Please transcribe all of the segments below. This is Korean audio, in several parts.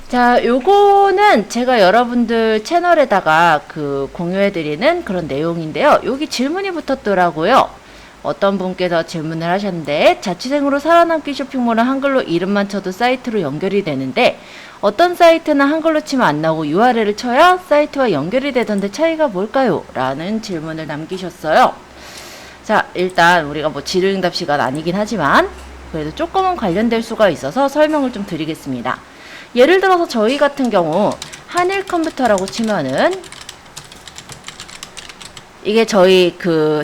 자, 요거는 제가 여러분들 채널에다가 공유해드리는 그런 내용인데요. 여기 질문이 붙었더라고요. 어떤 분께서 질문을 하셨는데, 자취생으로 살아남기 쇼핑몰은 한글로 이름만 쳐도 사이트로 연결이 되는데, 어떤 사이트는 한글로 치면 안 나오고 URL을 쳐야 사이트와 연결이 되던데 차이가 뭘까요? 라는 질문을 남기셨어요. 자, 일단 우리가 뭐 질의응답 시간 아니긴 하지만 그래도 조금은 관련될 수가 있어서 설명을 좀 드리겠습니다. 예를 들어서 저희 같은 경우 한일컴퓨터라고 치면은 이게 저희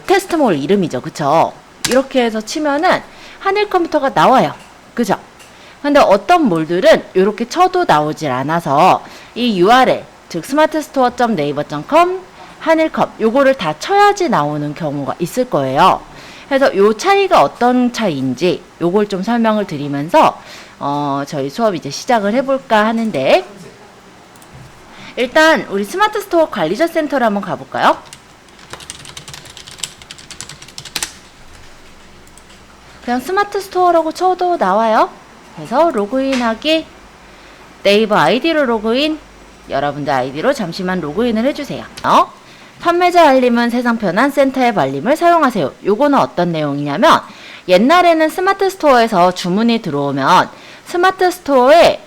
테스트몰 이름이죠. 그쵸? 이렇게 해서 치면은 한일컴퓨터가 나와요. 그죠? 근데 어떤 몰들은 이렇게 쳐도 나오질 않아서 이 URL, 즉 smartstore.naver.com 한일컴 요거를 다 쳐야지 나오는 경우가 있을 거예요. 그래서 요 차이가 어떤 차이인지 요걸 좀 설명을 드리면서 저희 수업 이제 시작을 해볼까 하는데, 일단 우리 스마트 스토어 관리자 센터를 한번 가볼까요? 그냥 스마트 스토어라고 쳐도 나와요. 그래서 로그인하기, 네이버 아이디로 로그인, 여러분들 아이디로 잠시만 로그인을 해주세요. 판매자 알림은 세상 편한 센터의 알림을 사용하세요. 요거는 어떤 내용이냐면, 옛날에는 스마트 스토어에서 주문이 들어오면 스마트 스토어에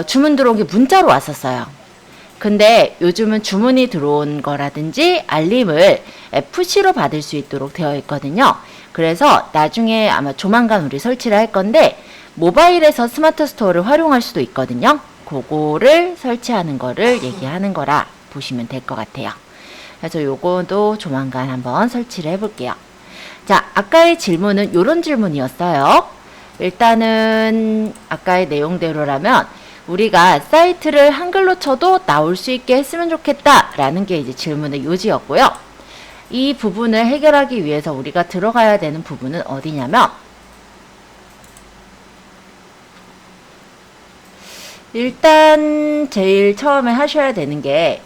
주문 들어온 게 문자로 왔었어요. 근데 요즘은 주문이 들어온 거라든지 알림을 FC로 받을 수 있도록 되어 있거든요. 그래서 나중에 아마 조만간 우리 설치를 할 건데, 모바일에서 스마트 스토어를 활용할 수도 있거든요. 그거를 설치하는 거를 얘기하는 거라 보시면 될 것 같아요. 그래서 요거도 조만간 한번 설치를 해볼게요. 자, 아까의 질문은 요런 질문이었어요. 일단은 아까의 내용대로라면 우리가 사이트를 한글로 쳐도 나올 수 있게 했으면 좋겠다 라는 게 이제 질문의 요지였고요. 이 부분을 해결하기 위해서 우리가 들어가야 되는 부분은 어디냐면, 일단 제일 처음에 하셔야 되는 게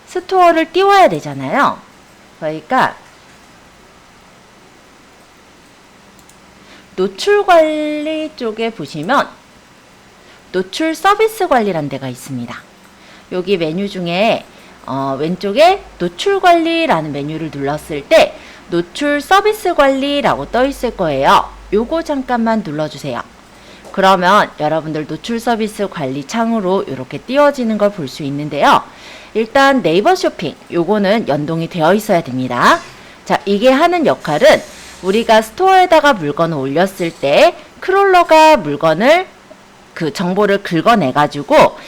스토어를 띄워야 되잖아요. 그러니까 노출 관리 쪽에 보시면 노출 서비스 관리란 데가 있습니다. 여기 메뉴 중에 왼쪽에 노출 관리라는 메뉴를 눌렀을 때 노출 서비스 관리라고 떠 있을 거예요. 요거 잠깐만 눌러주세요. 그러면 여러분들 노출 서비스 관리 창으로 이렇게 띄워지는 걸 볼 수 있는데요. 일단 네이버 쇼핑 요거는 연동이 되어 있어야 됩니다. 자, 이게 하는 역할은 우리가 스토어에다가 물건을 올렸을 때 크롤러가 물건을 정보를 긁어내 가지고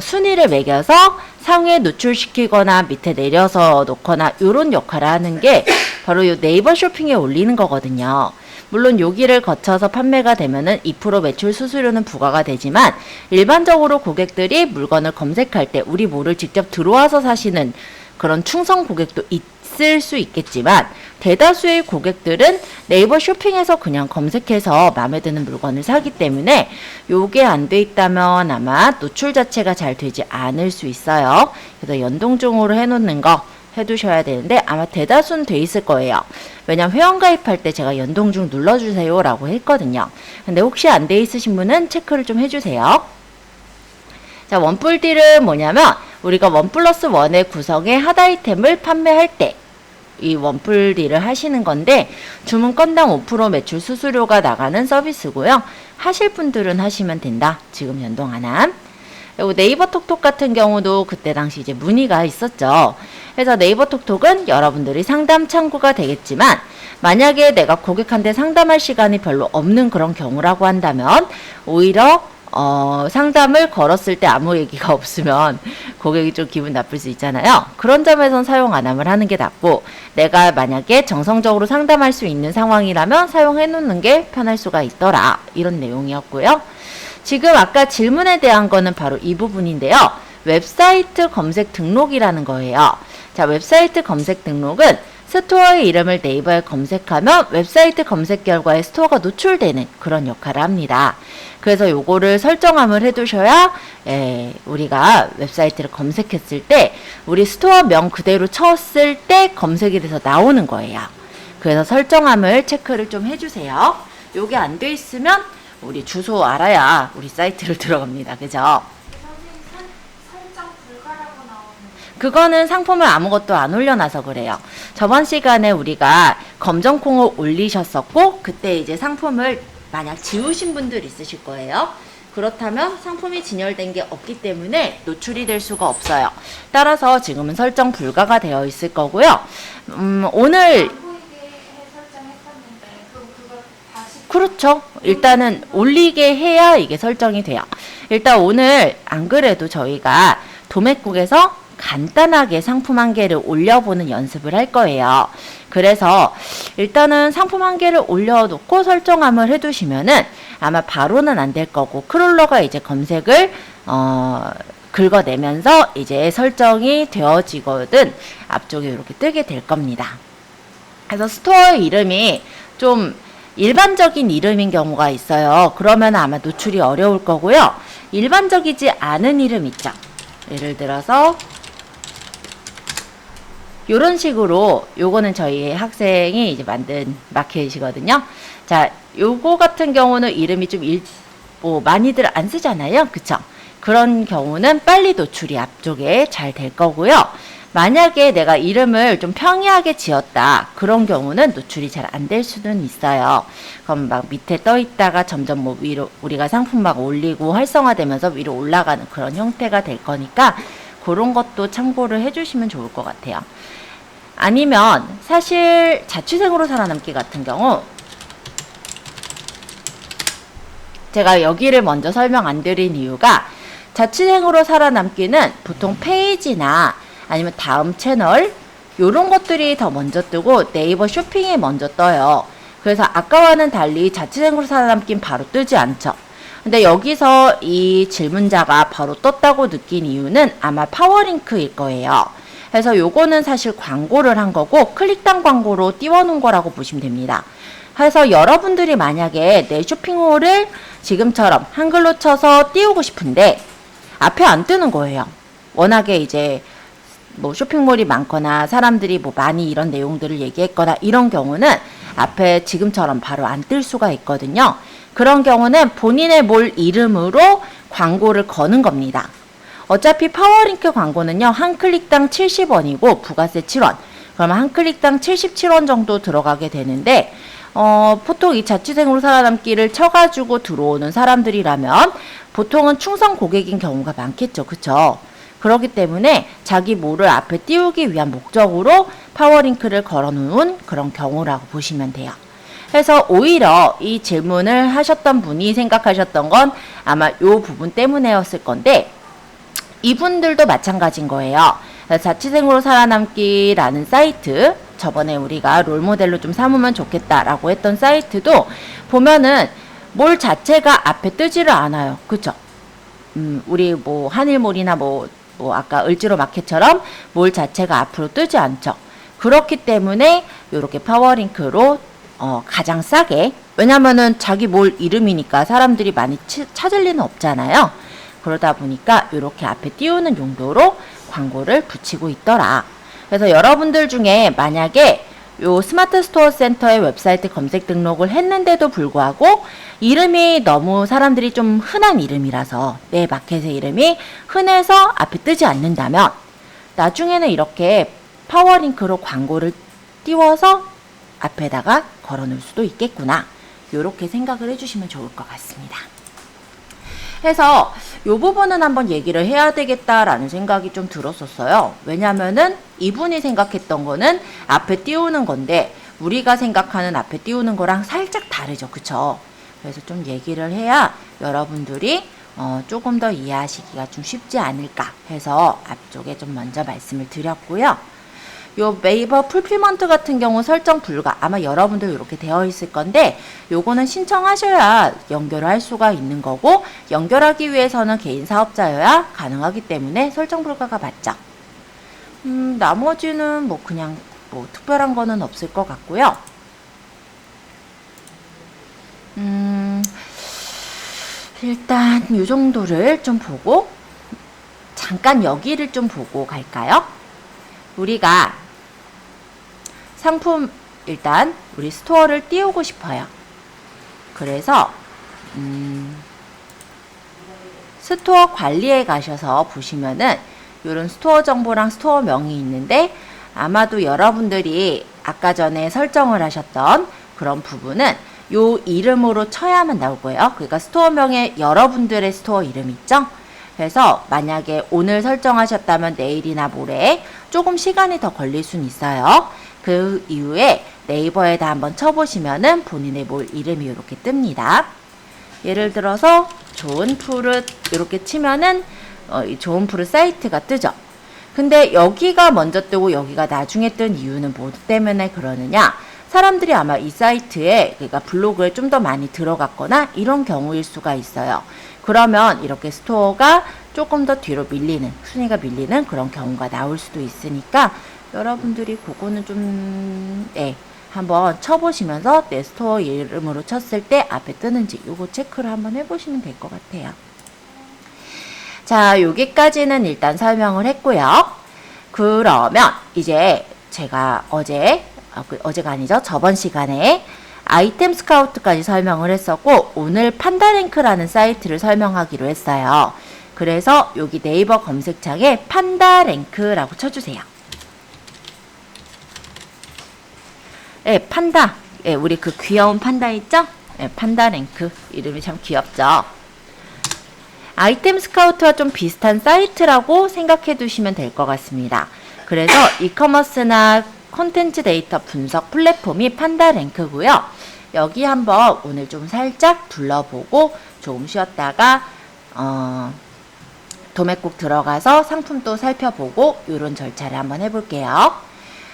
순위를 매겨서 상위에 노출시키거나 밑에 내려서 놓거나 요런 역할을 하는 게 바로 요 네이버 쇼핑에 올리는 거거든요. 물론 여기를 거쳐서 판매가 되면은 2% 매출 수수료는 부과가 되지만, 일반적으로 고객들이 물건을 검색할 때 우리 몰을 직접 들어와서 사시는 그런 충성 고객도 있을 수 있겠지만, 대다수의 고객들은 네이버 쇼핑에서 그냥 검색해서 마음에 드는 물건을 사기 때문에 요게 안 돼 있다면 아마 노출 자체가 잘 되지 않을 수 있어요. 그래서 연동중으로 해놓는 거 해두셔야 되는데, 아마 대다수는 돼 있을 거예요. 왜냐면 회원가입할 때 제가 연동중 눌러주세요 라고 했거든요. 근데 혹시 안 돼 있으신 분은 체크를 좀 해주세요. 자, 원뿔딜은 뭐냐면 우리가 1+1의 구성의 핫 아이템을 판매할 때 이 원뿔딜을 하시는 건데, 주문 건당 5% 매출 수수료가 나가는 서비스고요. 하실 분들은 하시면 된다. 지금 연동 안 함. 그리고 네이버 톡톡 같은 경우도 그때 당시 이제 문의가 있었죠. 그래서 네이버 톡톡은 여러분들이 상담 창구가 되겠지만, 만약에 내가 고객한테 상담할 시간이 별로 없는 그런 경우라고 한다면 오히려 상담을 걸었을 때 아무 얘기가 없으면 고객이 좀 기분 나쁠 수 있잖아요. 그런 점에선 사용 안 하는 게 낫고, 내가 만약에 정성적으로 상담할 수 있는 상황이라면 사용해 놓는 게 편할 수가 있더라. 이런 내용이었고요. 지금 아까 질문에 대한 거는 바로 이 부분인데요. 웹사이트 검색 등록이라는 거예요. 자, 웹사이트 검색 등록은 스토어의 이름을 네이버에 검색하면 웹사이트 검색 결과에 스토어가 노출되는 그런 역할을 합니다. 그래서 요거를 설정함을 해두셔야 우리가 웹사이트를 검색했을 때 우리 스토어명 그대로 쳤을 때 검색이 돼서 나오는 거예요. 그래서 설정함을 체크를 좀 해주세요. 요게 안 돼 있으면 우리 주소 알아야 우리 사이트를 들어갑니다. 그죠? 설정 불가라고 나오는. 그거는 상품을 아무것도 안 올려놔서 그래요. 저번 시간에 우리가 검정콩을 올리셨었고, 그때 이제 상품을 만약 지우신 분들 있으실 거예요. 그렇다면 상품이 진열된 게 없기 때문에 노출이 될 수가 없어요. 따라서 지금은 설정 불가가 되어 있을 거고요. 오늘 안 보이게 해 설정했었는데 그거 다시. 그렇죠. 일단은 올리게 해야 이게 설정이 돼요. 일단 오늘 안 그래도 저희가 도매국에서 간단하게 상품 한 개를 올려보는 연습을 할 거예요. 그래서 일단은 상품 한 개를 올려놓고 설정함을 해두시면은 아마 바로는 안 될 거고, 크롤러가 이제 검색을 긁어내면서 이제 설정이 되어지거든 앞쪽에 이렇게 뜨게 될 겁니다. 그래서 스토어의 이름이 좀 일반적인 이름인 경우가 있어요. 그러면 아마 노출이 어려울 거고요. 일반적이지 않은 이름 있죠. 예를 들어서 요런 식으로, 요거는 저희 학생이 이제 만든 마켓이거든요. 자, 요거 같은 경우는 이름이 좀 많이들 안 쓰잖아요. 그쵸? 그런 경우는 빨리 노출이 앞쪽에 잘 될 거고요. 만약에 내가 이름을 좀 평이하게 지었다, 그런 경우는 노출이 잘 안 될 수는 있어요. 그럼 막 밑에 떠 있다가 점점 뭐 위로 우리가 상품 막 올리고 활성화되면서 위로 올라가는 그런 형태가 될 거니까 그런 것도 참고를 해주시면 좋을 것 같아요. 아니면 사실 자취생으로 살아남기 같은 경우, 제가 여기를 먼저 설명 안 드린 이유가, 자취생으로 살아남기는 보통 페이지나 아니면 다음 채널 요런 것들이 더 먼저 뜨고 네이버 쇼핑이 먼저 떠요. 그래서 아까와는 달리 자취생으로 살아남긴 바로 뜨지 않죠. 근데 여기서 이 질문자가 바로 떴다고 느낀 이유는 아마 파워링크일 거예요. 그래서 요거는 사실 광고를 한 거고 클릭당 광고로 띄워놓은 거라고 보시면 됩니다. 그래서 여러분들이 만약에 내 쇼핑몰을 지금처럼 한글로 쳐서 띄우고 싶은데 앞에 안 뜨는 거예요. 워낙에 이제 뭐 쇼핑몰이 많거나 사람들이 뭐 많이 이런 내용들을 얘기했거나 이런 경우는 앞에 지금처럼 바로 안 뜰 수가 있거든요. 그런 경우는 본인의 몰 이름으로 광고를 거는 겁니다. 어차피 파워링크 광고는요, 한 클릭당 70원이고 부가세 7원. 그러면 한 클릭당 77원 정도 들어가게 되는데, 보통 이 자취생으로 살아남기를 쳐가지고 들어오는 사람들이라면 보통은 충성 고객인 경우가 많겠죠. 그쵸? 그렇기 때문에 자기 몰을 앞에 띄우기 위한 목적으로 파워링크를 걸어놓은 그런 경우라고 보시면 돼요. 그래서 오히려 이 질문을 하셨던 분이 생각하셨던 건 아마 요 부분 때문에였을 건데, 이분들도 마찬가지인 거예요. 자취생으로 살아남기라는 사이트, 저번에 우리가 롤모델로 좀 삼으면 좋겠다라고 했던 사이트도 보면은 몰 자체가 앞에 뜨지를 않아요. 그쵸? 우리 뭐 한일몰이나 뭐 아까 을지로 마켓처럼 몰 자체가 앞으로 뜨지 않죠. 그렇기 때문에 이렇게 파워링크로 가장 싸게, 왜냐면은 자기 몰 이름이니까 사람들이 많이 찾을 리는 없잖아요. 그러다 보니까 이렇게 앞에 띄우는 용도로 광고를 붙이고 있더라. 그래서 여러분들 중에 만약에 요 스마트 스토어 센터의 웹사이트 검색 등록을 했는데도 불구하고 이름이 너무 사람들이 좀 흔한 이름이라서, 내 마켓의 이름이 흔해서 앞에 뜨지 않는다면 나중에는 이렇게 파워링크로 광고를 띄워서 앞에다가 걸어놓을 수도 있겠구나, 요렇게 생각을 해주시면 좋을 것 같습니다. 해서 요 부분은 한번 얘기를 해야 되겠다라는 생각이 좀 들었었어요. 왜냐면은 이분이 생각했던 거는 앞에 띄우는 건데 우리가 생각하는 앞에 띄우는 거랑 살짝 다르죠. 그쵸? 그래서 좀 얘기를 해야 여러분들이 조금 더 이해하시기가 좀 쉽지 않을까 해서 앞쪽에 좀 먼저 말씀을 드렸고요. 요 네이버 풀필먼트 같은 경우 설정 불가, 아마 여러분들 이렇게 되어 있을 건데 요거는 신청하셔야 연결을 할 수가 있는 거고, 연결하기 위해서는 개인 사업자여야 가능하기 때문에 설정 불가가 맞죠. 나머지는 뭐 그냥 뭐 특별한 거는 없을 것 같고요. 일단 요 정도를 좀 보고 잠깐 여기를 좀 보고 갈까요? 우리가 상품, 일단 우리 스토어를 띄우고 싶어요. 그래서 스토어 관리에 가셔서 보시면은 이런 스토어 정보랑 스토어 명이 있는데 아마도 여러분들이 아까 전에 설정을 하셨던 그런 부분은 요 이름으로 쳐야만 나올 거예요. 그러니까 스토어명에 여러분들의 스토어 이름 있죠? 그래서 만약에 오늘 설정하셨다면 내일이나 모레 조금 시간이 더 걸릴 순 있어요. 그 이후에 네이버에다 한번 쳐보시면은 본인의 몰 이름이 이렇게 뜹니다. 예를 들어서 좋은 푸릇 이렇게 치면은 이 좋은 푸릇 사이트가 뜨죠. 근데 여기가 먼저 뜨고 여기가 나중에 뜬 이유는 뭐 때문에 그러느냐? 사람들이 아마 이 사이트에 그러니까 블로그에 좀 더 많이 들어갔거나 이런 경우일 수가 있어요. 그러면 이렇게 스토어가 조금 더 뒤로 밀리는, 순위가 밀리는 그런 경우가 나올 수도 있으니까 여러분들이 그거는 좀 한번 쳐보시면서 내 스토어 이름으로 쳤을 때 앞에 뜨는지 요거 체크를 한번 해보시면 될 것 같아요. 자, 여기까지는 일단 설명을 했고요. 그러면 이제 제가 어제가 아니죠. 저번 시간에 아이템 스카우트까지 설명을 했었고 오늘 판다랭크라는 사이트를 설명하기로 했어요. 그래서 여기 네이버 검색창에 판다랭크라고 쳐주세요. 네, 판다. 네, 우리 그 귀여운 판다 있죠? 네, 판다랭크. 이름이 참 귀엽죠? 아이템 스카우트와 좀 비슷한 사이트라고 생각해 두시면 될 것 같습니다. 그래서 이커머스나 콘텐츠 데이터 분석 플랫폼이 판다랭크고요. 여기 한번 오늘 좀 살짝 둘러보고 조금 쉬었다가 도매국 들어가서 상품도 살펴보고 이런 절차를 한번 해볼게요.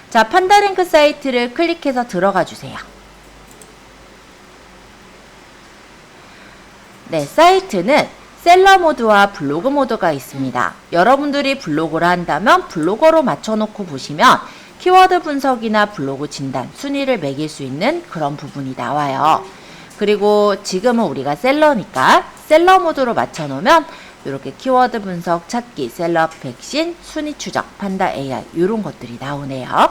자, 판다랭크 사이트를 클릭해서 들어가 주세요. 네, 사이트는 셀러 모드와 블로그 모드가 있습니다. 여러분들이 블로그를 한다면 블로거로 맞춰놓고 보시면 키워드 분석이나 블로그 진단, 순위를 매길 수 있는 그런 부분이 나와요. 그리고 지금은 우리가 셀러니까 셀러 모드로 맞춰놓으면 이렇게 키워드 분석, 찾기, 셀러 백신, 순위 추적, 판다 AI 이런 것들이 나오네요.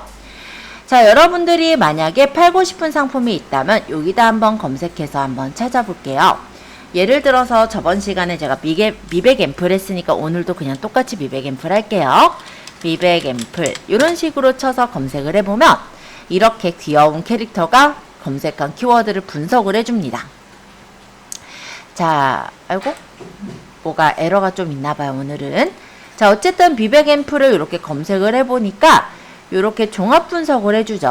자, 여러분들이 만약에 팔고 싶은 상품이 있다면 여기다 한번 검색해서 한번 찾아볼게요. 예를 들어서 저번 시간에 제가 미백 앰플 했으니까 오늘도 그냥 똑같이 미백 앰플 할게요. 미백 앰플 이런 식으로 쳐서 검색을 해보면 이렇게 귀여운 캐릭터가 검색한 키워드를 분석을 해줍니다. 자, 아이고 뭐가 에러가 좀 있나봐요 오늘은. 자, 어쨌든 미백 앰플을 이렇게 검색을 해보니까 이렇게 종합 분석을 해주죠.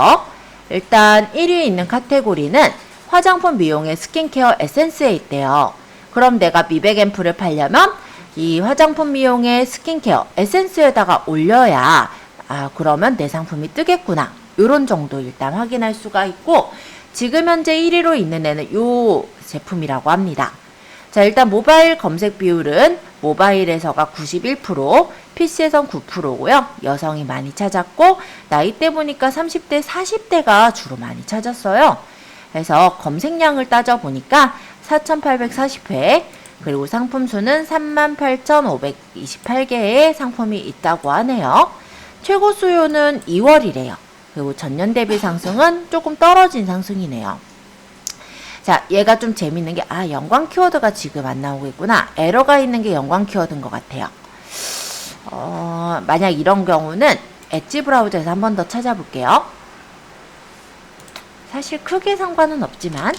일단 1위에 있는 카테고리는 화장품 미용의 스킨케어 에센스에 있대요. 그럼 내가 미백 앰플을 팔려면 이 화장품 미용의 스킨케어 에센스에다가 올려야 그러면 내 상품이 뜨겠구나. 요런 정도 일단 확인할 수가 있고 지금 현재 1위로 있는 애는 요 제품이라고 합니다. 자, 일단 모바일 검색 비율은 모바일에서가 91%, PC에선 9%고요. 여성이 많이 찾았고 나이대 보니까 30대, 40대가 주로 많이 찾았어요. 그래서 검색량을 따져보니까 4,840회 그리고 상품 수는 38,528개의 상품이 있다고 하네요. 최고 수요는 2월이래요. 그리고 전년 대비 상승은 조금 떨어진 상승이네요. 자, 얘가 좀 재밌는 게 연관 키워드가 지금 안 나오고 있구나. 에러가 있는 게 연관 키워드인 것 같아요. 만약 이런 경우는 엣지 브라우저에서 한 번 더 찾아볼게요. 사실 크게 상관은 없지만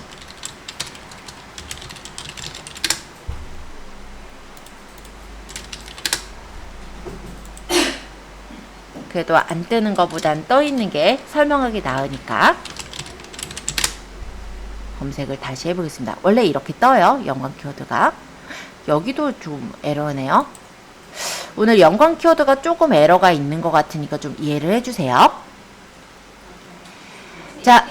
그래도 안 뜨는 것보단 떠 있는 게 설명하기 나으니까 검색을 다시 해보겠습니다. 원래 이렇게 떠요. 연관 키워드가. 여기도 좀 에러네요. 오늘 연관 키워드가 조금 에러가 있는 것 같으니까 좀 이해를 해주세요. 자,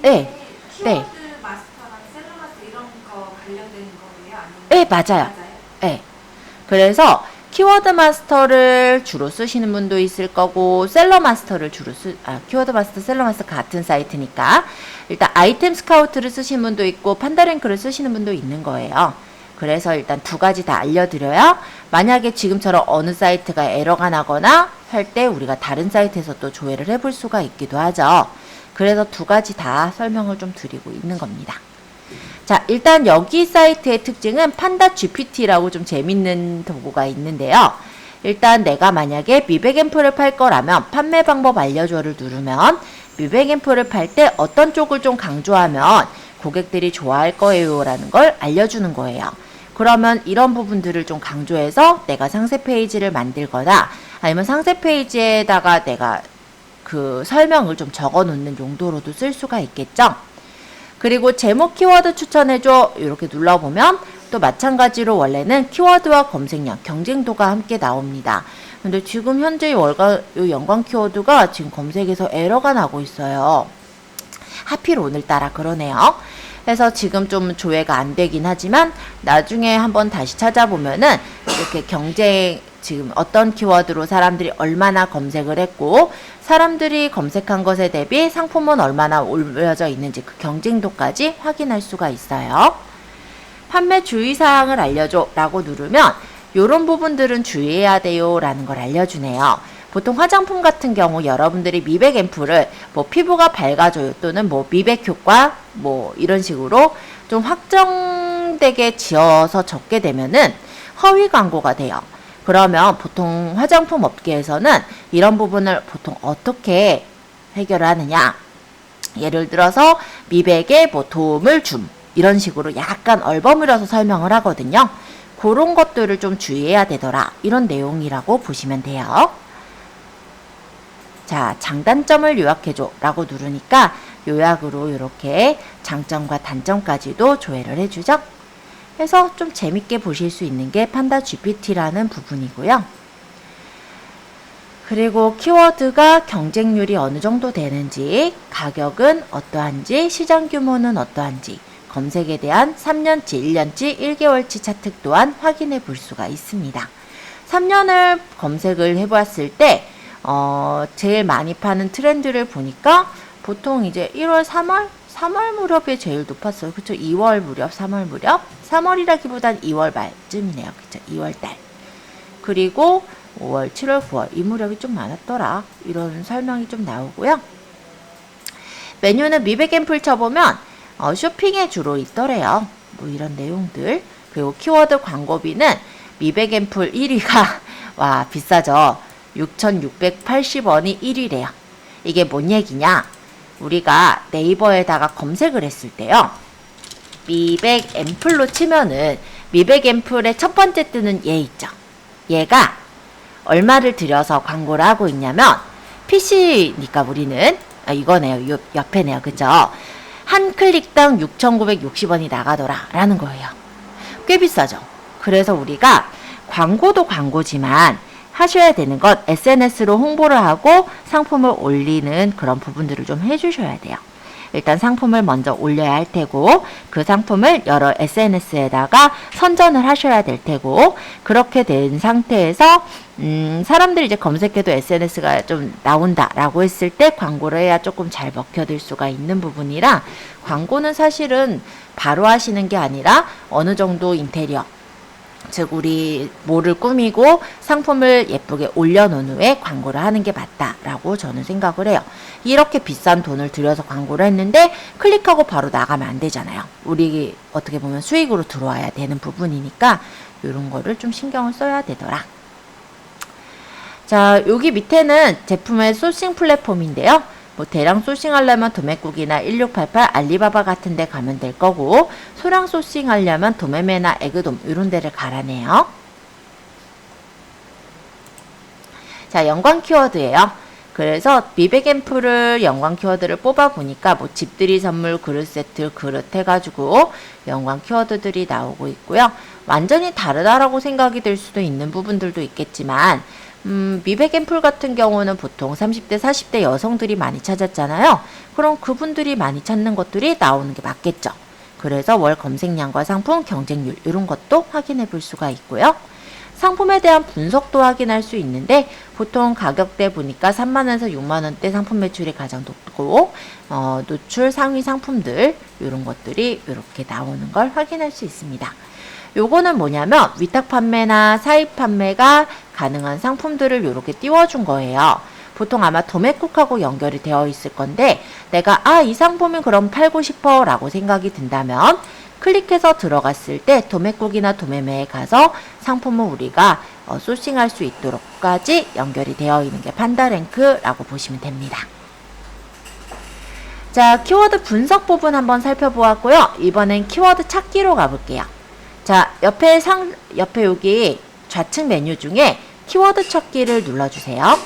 네. 키워드 마스터랑 셀러 마스터 이런 거 관련되는 거예요? 아니면 네, 맞아요. 네. 그래서 키워드 마스터를 주로 쓰시는 분도 있을 거고 셀러 마스터를 키워드 마스터, 셀러 마스터 같은 사이트니까 일단 아이템 스카우트를 쓰시는 분도 있고 판다랭크를 쓰시는 분도 있는 거예요. 그래서 일단 두 가지 다 알려드려야 만약에 지금처럼 어느 사이트가 에러가 나거나 할 때 우리가 다른 사이트에서 또 조회를 해볼 수가 있기도 하죠. 그래서 두 가지 다 설명을 좀 드리고 있는 겁니다. 자, 일단 여기 사이트의 특징은 판다 GPT라고 좀 재밌는 도구가 있는데요. 일단 내가 만약에 미백앰플을 팔 거라면 판매 방법 알려줘를 누르면 미백앰플을 팔 때 어떤 쪽을 좀 강조하면 고객들이 좋아할 거예요 라는 걸 알려주는 거예요. 그러면 이런 부분들을 좀 강조해서 내가 상세 페이지를 만들거나 아니면 상세 페이지에다가 내가 그 설명을 좀 적어 놓는 용도로도 쓸 수가 있겠죠. 그리고 제목 키워드 추천해줘 이렇게 눌러보면 또 마찬가지로 원래는 키워드와 검색량, 경쟁도가 함께 나옵니다. 근데 지금 현재 요 연관 키워드가 지금 검색에서 에러가 나고 있어요. 하필 오늘따라 그러네요. 그래서 지금 좀 조회가 안 되긴 하지만 나중에 한번 다시 찾아보면은 이렇게 경쟁 지금 어떤 키워드로 사람들이 얼마나 검색을 했고 사람들이 검색한 것에 대비 상품은 얼마나 올려져 있는지 그 경쟁도까지 확인할 수가 있어요. 판매 주의사항을 알려줘 라고 누르면 이런 부분들은 주의해야 돼요 라는 걸 알려주네요. 보통 화장품 같은 경우 여러분들이 미백 앰플을 뭐 피부가 밝아져요 또는 뭐 미백 효과 뭐 이런 식으로 좀 확정되게 지어서 적게 되면은 허위 광고가 돼요. 그러면 보통 화장품 업계에서는 이런 부분을 보통 어떻게 해결을 하느냐. 예를 들어서 미백에 뭐 도움을 줌 이런 식으로 약간 얼버무려서 설명을 하거든요. 그런 것들을 좀 주의해야 되더라. 이런 내용이라고 보시면 돼요. 자, 장단점을 요약해줘 라고 누르니까 요약으로 이렇게 장점과 단점까지도 조회를 해주죠. 해서 좀 재밌게 보실 수 있는 게 판다 GPT라는 부분이고요. 그리고 키워드가 경쟁률이 어느 정도 되는지, 가격은 어떠한지, 시장 규모는 어떠한지, 검색에 대한 3년치, 1년치, 1개월치 차트 또한 확인해 볼 수가 있습니다. 3년을 검색을 해보았을 때 제일 많이 파는 트렌드를 보니까 보통 이제 1월, 3월 무렵에 제일 높았어요. 그쵸? 2월 무렵, 3월 무렵? 3월이라기보단 2월 말쯤이네요. 그쵸? 2월 달. 그리고 5월, 7월, 9월 이 무렵이 좀 많았더라. 이런 설명이 좀 나오고요. 메뉴는 미백 앰플 쳐보면 쇼핑에 주로 있더래요. 뭐 이런 내용들. 그리고 키워드 광고비는 미백 앰플 1위가 와 비싸죠. 6,680원이 1위래요. 이게 뭔 얘기냐? 우리가 네이버에다가 검색을 했을 때요. 미백 앰플로 치면은 미백 앰플의 첫 번째 뜨는 얘 있죠. 얘가 얼마를 들여서 광고를 하고 있냐면 PC니까 우리는 이거네요. 옆에네요. 그죠? 한 클릭당 6,960원이 나가더라 라는 거예요. 꽤 비싸죠. 그래서 우리가 광고도 광고지만 하셔야 되는 것 SNS로 홍보를 하고 상품을 올리는 그런 부분들을 좀 해주셔야 돼요. 일단 상품을 먼저 올려야 할 테고 그 상품을 여러 SNS에다가 선전을 하셔야 될 테고 그렇게 된 상태에서 사람들이 이제 검색해도 SNS가 좀 나온다라고 했을 때 광고를 해야 조금 잘 먹혀들 수가 있는 부분이라 광고는 사실은 바로 하시는 게 아니라 어느 정도 인테리어 즉 우리 뭐를 꾸미고 상품을 예쁘게 올려놓은 후에 광고를 하는 게 맞다라고 저는 생각을 해요. 이렇게 비싼 돈을 들여서 광고를 했는데 클릭하고 바로 나가면 안 되잖아요. 우리 어떻게 보면 수익으로 들어와야 되는 부분이니까 이런 거를 좀 신경을 써야 되더라. 자, 여기 밑에는 제품의 소싱 플랫폼인데요. 뭐 대량 소싱하려면 도매국이나 1688 알리바바 같은 데 가면 될 거고 소량 소싱하려면 도매매나 에그돔 이런 데를 가라네요. 자, 연관 키워드예요. 그래서 미백 앰플을 연관 키워드를 뽑아보니까 뭐 집들이 선물 그릇 세트 그릇 해가지고 연관 키워드들이 나오고 있고요. 완전히 다르다라고 생각이 들 수도 있는 부분들도 있겠지만 미백 앰플 같은 경우는 보통 30대, 40대 여성들이 많이 찾았잖아요. 그럼 그분들이 많이 찾는 것들이 나오는 게 맞겠죠. 그래서 월 검색량과 상품 경쟁률 이런 것도 확인해 볼 수가 있고요. 상품에 대한 분석도 확인할 수 있는데 보통 가격대 보니까 3만원에서 6만원대 상품 매출이 가장 높고 노출 상위 상품들 이런 것들이 이렇게 나오는 걸 확인할 수 있습니다. 요거는 뭐냐면 위탁 판매나 사입 판매가 가능한 상품들을 이렇게 띄워준 거예요. 보통 아마 도매국하고 연결이 되어 있을 건데 내가 이 상품은 그럼 팔고 싶어 라고 생각이 든다면 클릭해서 들어갔을 때 도매국이나 도매매에 가서 상품을 우리가 소싱할 수 있도록까지 연결이 되어 있는 게 판다랭크라고 보시면 됩니다. 자, 키워드 분석 부분 한번 살펴보았고요. 이번엔 키워드 찾기로 가볼게요. 자, 옆에 여기 좌측 메뉴 중에 키워드 찾기를 눌러주세요.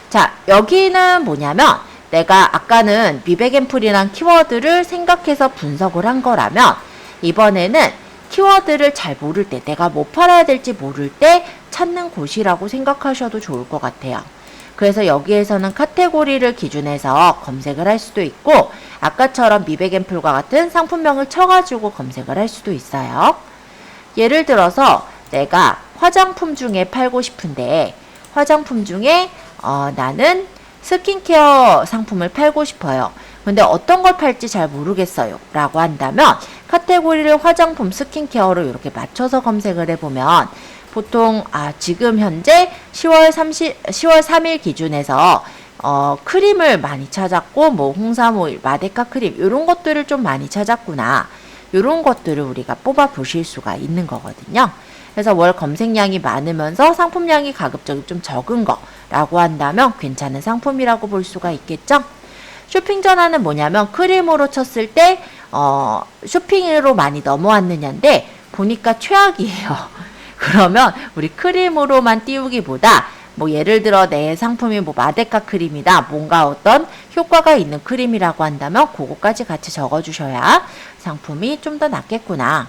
자, 여기는 뭐냐면 내가 아까는 미백앤풀이란 키워드를 생각해서 분석을 한 거라면 이번에는 키워드를 잘 모를 때, 내가 뭐 팔아야 될지 모를 때 찾는 곳이라고 생각하셔도 좋을 것 같아요. 그래서 여기에서는 카테고리를 기준해서 검색을 할 수도 있고 아까처럼 미백앤풀과 같은 상품명을 쳐가지고 검색을 할 수도 있어요. 예를 들어서 내가 화장품 중에 팔고 싶은데 화장품 중에 나는 스킨케어 상품을 팔고 싶어요. 근데 어떤 걸 팔지 잘 모르겠어요 라고 한다면 카테고리를 화장품 스킨케어로 이렇게 맞춰서 검색을 해보면 보통 지금 현재 10월 3일 기준에서 크림을 많이 찾았고 뭐 홍삼 오일, 마데카 크림 이런 것들을 좀 많이 찾았구나. 이런 것들을 우리가 뽑아 보실 수가 있는 거거든요. 그래서 월 검색량이 많으면서 상품량이 가급적이 좀 적은 거라고 한다면 괜찮은 상품이라고 볼 수가 있겠죠. 쇼핑 전환은 뭐냐면 크림으로 쳤을 때 쇼핑으로 많이 넘어왔느냐인데 보니까 최악이에요. 그러면 우리 크림으로만 띄우기보다 뭐 예를 들어 내 상품이 뭐 마데카 크림이다, 뭔가 어떤 효과가 있는 크림이라고 한다면 그거까지 같이 적어주셔야 상품이 좀 더 낫겠구나.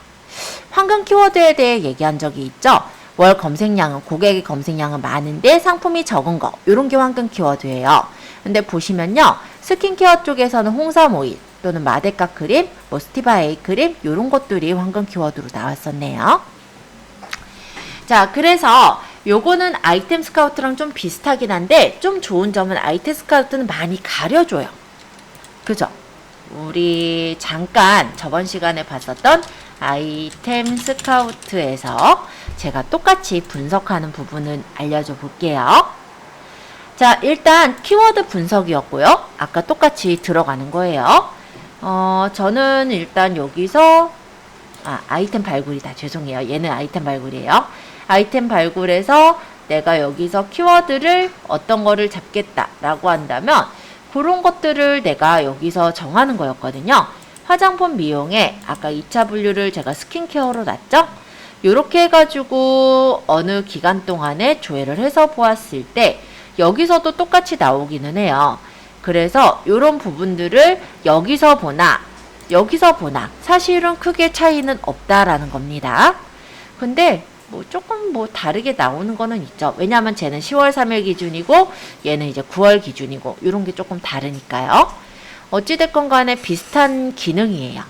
황금 키워드에 대해 얘기한 적이 있죠. 월 검색량은 고객의 검색량은 많은데 상품이 적은 거, 이런 게 황금 키워드예요. 근데 보시면요, 스킨케어 쪽에서는 홍삼 오일 또는 마데카 크림, 뭐 스티바 A 크림 이런 것들이 황금 키워드로 나왔었네요. 자, 그래서 요거는 아이템 스카우트랑 좀 비슷하긴 한데 좀 좋은 점은 아이템 스카우트는 많이 가려줘요. 그죠? 우리 잠깐 저번 시간에 봤었던 아이템 스카우트에서 제가 똑같이 분석하는 부분을 알려줘 볼게요. 자, 일단 키워드 분석이었고요. 아까 똑같이 들어가는 거예요. 저는 일단 여기서 아이템 발굴이다. 죄송해요. 얘는 아이템 발굴이에요. 아이템 발굴에서 내가 여기서 키워드를 어떤 거를 잡겠다라고 한다면 그런 것들을 내가 여기서 정하는 거였거든요. 화장품 미용에 아까 2차 분류를 제가 스킨케어로 놨죠? 요렇게 해가지고 어느 기간 동안에 조회를 해서 보았을 때 여기서도 똑같이 나오기는 해요. 그래서 요런 부분들을 여기서 보나 사실은 크게 차이는 없다라는 겁니다. 근데 뭐 조금 뭐 다르게 나오는 거는 있죠. 왜냐하면 쟤는 10월 3일 기준이고 얘는 이제 9월 기준이고 이런 게 조금 다르니까요. 어찌됐건 간에 비슷한 기능이에요.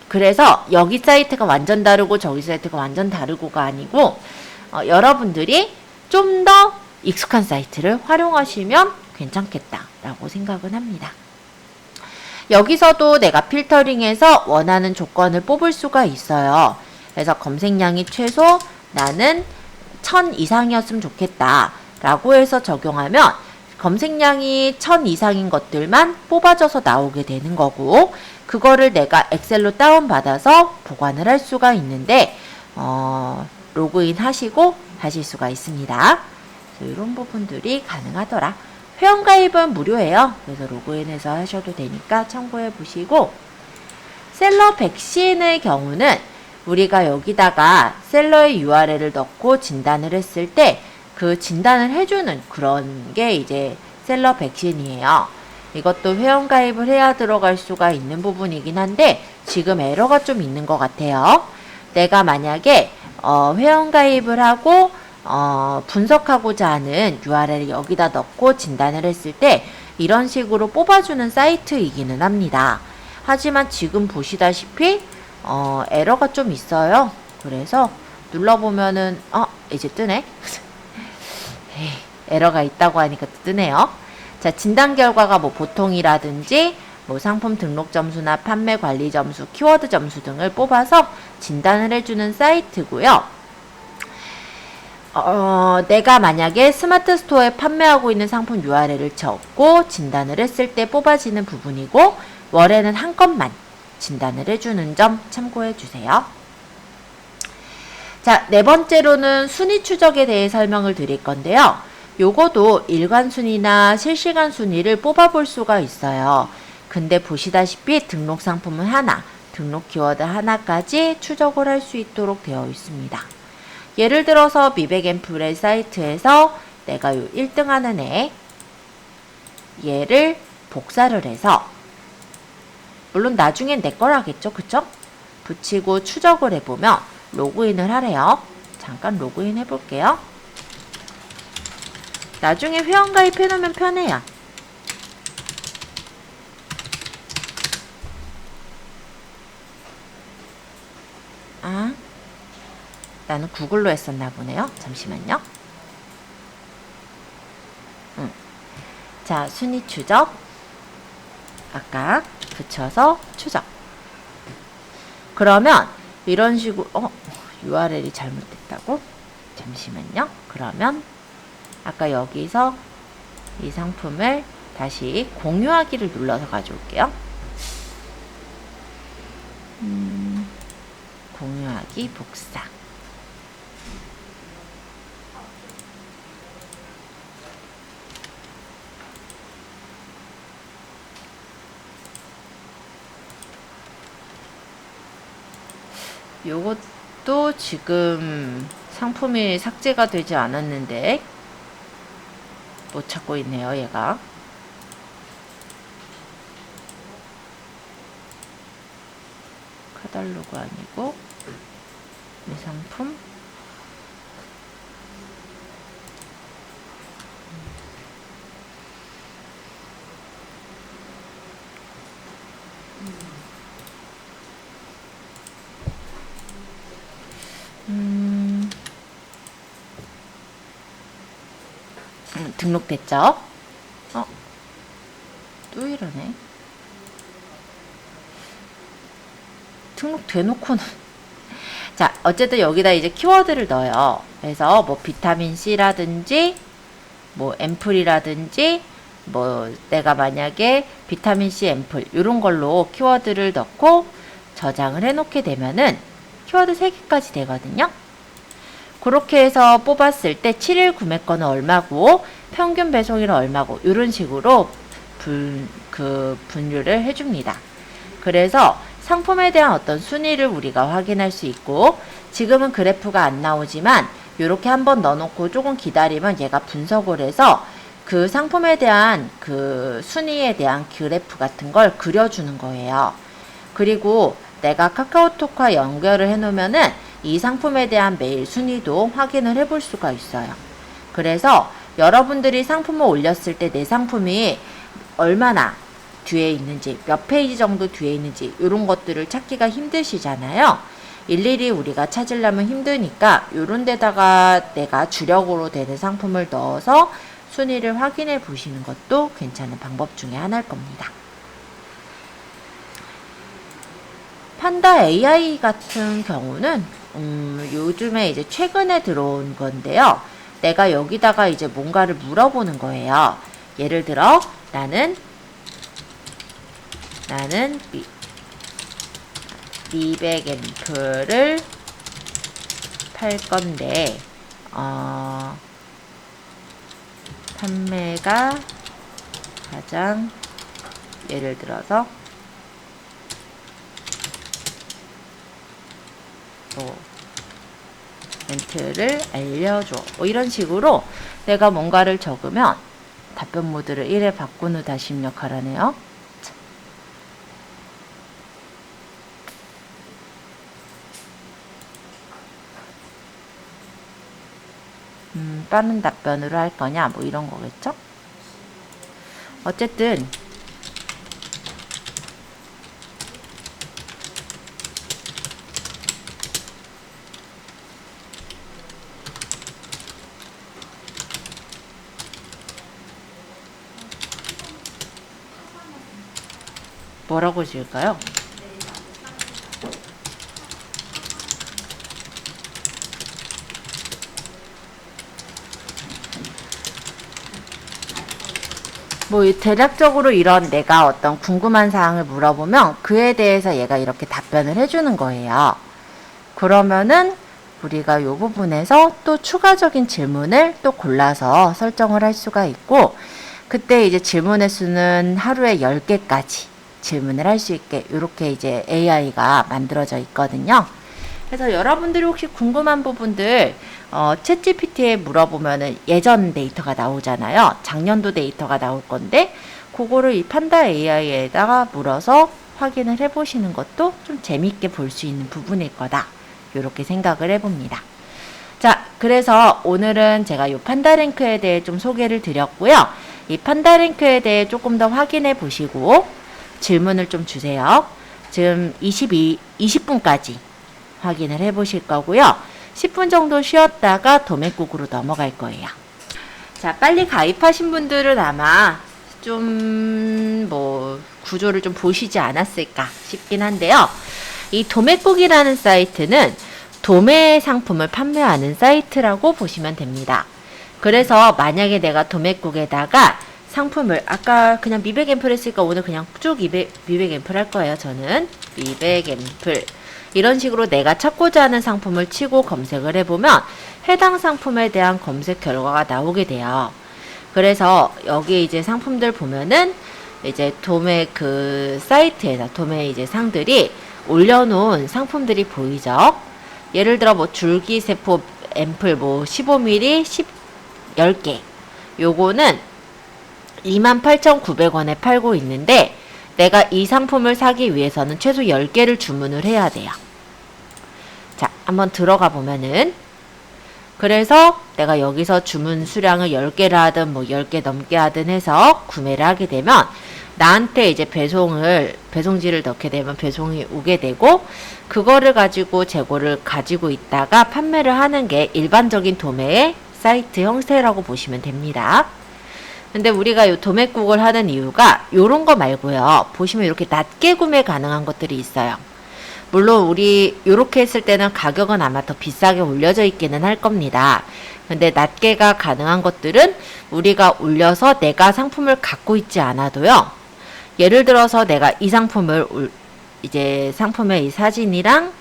그래서 여기 사이트가 완전 다르고 저기 사이트가 완전 다르고가 아니고 여러분들이 좀 더 익숙한 사이트를 활용하시면 괜찮겠다라고 생각은 합니다. 여기서도 내가 필터링해서 원하는 조건을 뽑을 수가 있어요. 그래서 검색량이 최소 나는 1000 이상이었으면 좋겠다 라고 해서 적용하면 검색량이 1000 이상인 것들만 뽑아져서 나오게 되는 거고 그거를 내가 엑셀로 다운받아서 보관을 할 수가 있는데 로그인 하시고 하실 수가 있습니다. 이런 부분들이 가능하더라. 회원가입은 무료예요. 그래서 로그인해서 하셔도 되니까 참고해 보시고 셀러 백신의 경우는 우리가 여기다가 셀러의 URL을 넣고 진단을 했을 때 그 진단을 해주는 그런 게 이제 셀러 백신이에요. 이것도 회원가입을 해야 들어갈 수가 있는 부분이긴 한데 지금 에러가 좀 있는 것 같아요. 내가 만약에 회원가입을 하고 분석하고자 하는 URL을 여기다 넣고 진단을 했을 때 이런 식으로 뽑아주는 사이트이기는 합니다. 하지만 지금 보시다시피 에러가 좀 있어요. 그래서 눌러보면은 이제 뜨네. 에러가 있다고 하니까 뜨네요. 자, 진단 결과가 뭐 보통이라든지 뭐 상품 등록 점수나 판매 관리 점수, 키워드 점수 등을 뽑아서 진단을 해주는 사이트고요. 내가 만약에 스마트 스토어에 판매하고 있는 상품 URL을 적고 진단을 했을 때 뽑아지는 부분이고 월에는 한 건만 진단을 해주는 점 참고해 주세요. 자, 네 번째로는 순위 추적에 대해 설명을 드릴 건데요. 요거도 일관 순위나 실시간 순위를 뽑아볼 수가 있어요. 근데 보시다시피 등록 상품은 하나, 등록 키워드 하나까지 추적을 할 수 있도록 되어 있습니다. 예를 들어서 미백앰플의 사이트에서 내가 요 1등 하는 애 얘를 복사를 해서 물론 나중엔 내 거라겠죠, 그쵸? 붙이고 추적을 해보면 로그인을 하래요. 잠깐 로그인 해볼게요. 나중에 회원가입 해놓으면 편해요. 나는 구글로 했었나 보네요. 잠시만요. 자, 순위 추적. 아까 붙여서 추적. 그러면 이런 식으로 URL이 잘못됐다고? 잠시만요. 그러면 아까 여기서 이 상품을 다시 공유하기를 눌러서 가져올게요. 공유하기 복사. 요것도 지금 상품이 삭제가 되지 않았는데 못 찾고 있네요, 얘가. 카탈로그 아니고 이 상품. 등록됐죠? 또 이러네. 등록돼놓고는 자, 어쨌든 여기다 이제 키워드를 넣어요. 그래서 뭐 비타민C라든지 뭐 앰플이라든지 뭐 내가 만약에 비타민C 앰플 이런 걸로 키워드를 넣고 저장을 해놓게 되면은 키워드 3개까지 되거든요. 그렇게 해서 뽑았을 때 7일 구매권은 얼마고 평균 배송일은 얼마고 이런 식으로 분류를 해줍니다. 그래서 상품에 대한 어떤 순위를 우리가 확인할 수 있고 지금은 그래프가 안 나오지만 이렇게 한번 넣어놓고 조금 기다리면 얘가 분석을 해서 그 상품에 대한 그 순위에 대한 그래프 같은 걸 그려주는 거예요. 그리고 내가 카카오톡과 연결을 해놓으면은 이 상품에 대한 메일 순위도 확인을 해볼 수가 있어요. 그래서 여러분들이 상품을 올렸을 때 내 상품이 얼마나 뒤에 있는지, 몇 페이지 정도 뒤에 있는지 이런 것들을 찾기가 힘드시잖아요. 일일이 우리가 찾으려면 힘드니까 이런 데다가 내가 주력으로 되는 상품을 넣어서 순위를 확인해 보시는 것도 괜찮은 방법 중에 하나일 겁니다. 판다 AI 같은 경우는 요즘에 이제 최근에 들어온 건데요. 내가 여기다가 이제 뭔가를 물어보는 거예요. 예를 들어 나는 미백앰플을 팔 건데 판매가 가장 예를 들어서 멘트를 알려줘 이런 식으로 내가 뭔가를 적으면 답변 모드를 1에 바꾼 후 다시 입력하라네요. 빠른 답변으로 할 거냐 뭐 이런 거겠죠. 어쨌든 뭐라고 지을까요? 뭐 대략적으로 이런 내가 어떤 궁금한 사항을 물어보면 그에 대해서 얘가 이렇게 답변을 해주는 거예요. 그러면은 우리가 이 부분에서 또 추가적인 질문을 또 골라서 설정을 할 수가 있고, 그때 이제 질문의 수는 하루에 10개까지 질문을 할 수 있게 이렇게 이제 AI가 만들어져 있거든요. 그래서 여러분들이 혹시 궁금한 부분들 챗GPT에 물어보면은 예전 데이터가 나오잖아요. 작년도 데이터가 나올 건데 그거를 이 판다 AI에다가 물어서 확인을 해보시는 것도 좀 재미있게 볼 수 있는 부분일 거다. 이렇게 생각을 해봅니다. 자, 그래서 오늘은 제가 이 판다랭크에 대해 좀 소개를 드렸고요. 이 판다랭크에 대해 조금 더 확인해 보시고 질문을 좀 주세요. 지금 20분까지 확인을 해 보실 거고요. 10분 정도 쉬었다가 도매국으로 넘어갈 거예요. 자, 빨리 가입하신 분들은 아마 좀 구조를 좀 보시지 않았을까 싶긴 한데요. 이 도매국이라는 사이트는 도매 상품을 판매하는 사이트라고 보시면 됩니다. 그래서 만약에 내가 도매국에다가 상품을 아까 그냥 미백 앰플 했으니까 오늘 그냥 쭉 미백 앰플 할 거예요. 저는 미백 앰플 이런 식으로 내가 찾고자 하는 상품을 치고 검색을 해보면 해당 상품에 대한 검색 결과가 나오게 돼요. 그래서 여기 이제 상품들 보면은 이제 도매 그 사이트에서 도매 이제 상들이 올려놓은 상품들이 보이죠. 예를 들어 뭐 줄기세포 앰플 뭐 15mm 10개 요거는 28,900원에 팔고 있는데 내가 이 상품을 사기 위해서는 최소 10개를 주문을 해야 돼요. 자, 한번 들어가 보면은 그래서 내가 여기서 주문 수량을 10개를 하든 뭐 10개 넘게 하든 해서 구매를 하게 되면 나한테 이제 배송지를 넣게 되면 배송이 오게 되고 그거를 가지고 재고를 가지고 있다가 판매를 하는 게 일반적인 도매의 사이트 형태라고 보시면 됩니다. 근데 우리가 요 도매국을 하는 이유가 요런 거 말고요. 보시면 이렇게 낮게 구매 가능한 것들이 있어요. 물론 우리 요렇게 했을 때는 가격은 아마 더 비싸게 올려져 있기는 할 겁니다. 근데 낮게가 가능한 것들은 우리가 올려서 내가 상품을 갖고 있지 않아도요. 예를 들어서 내가 이 상품을 이제 상품의 이 사진이랑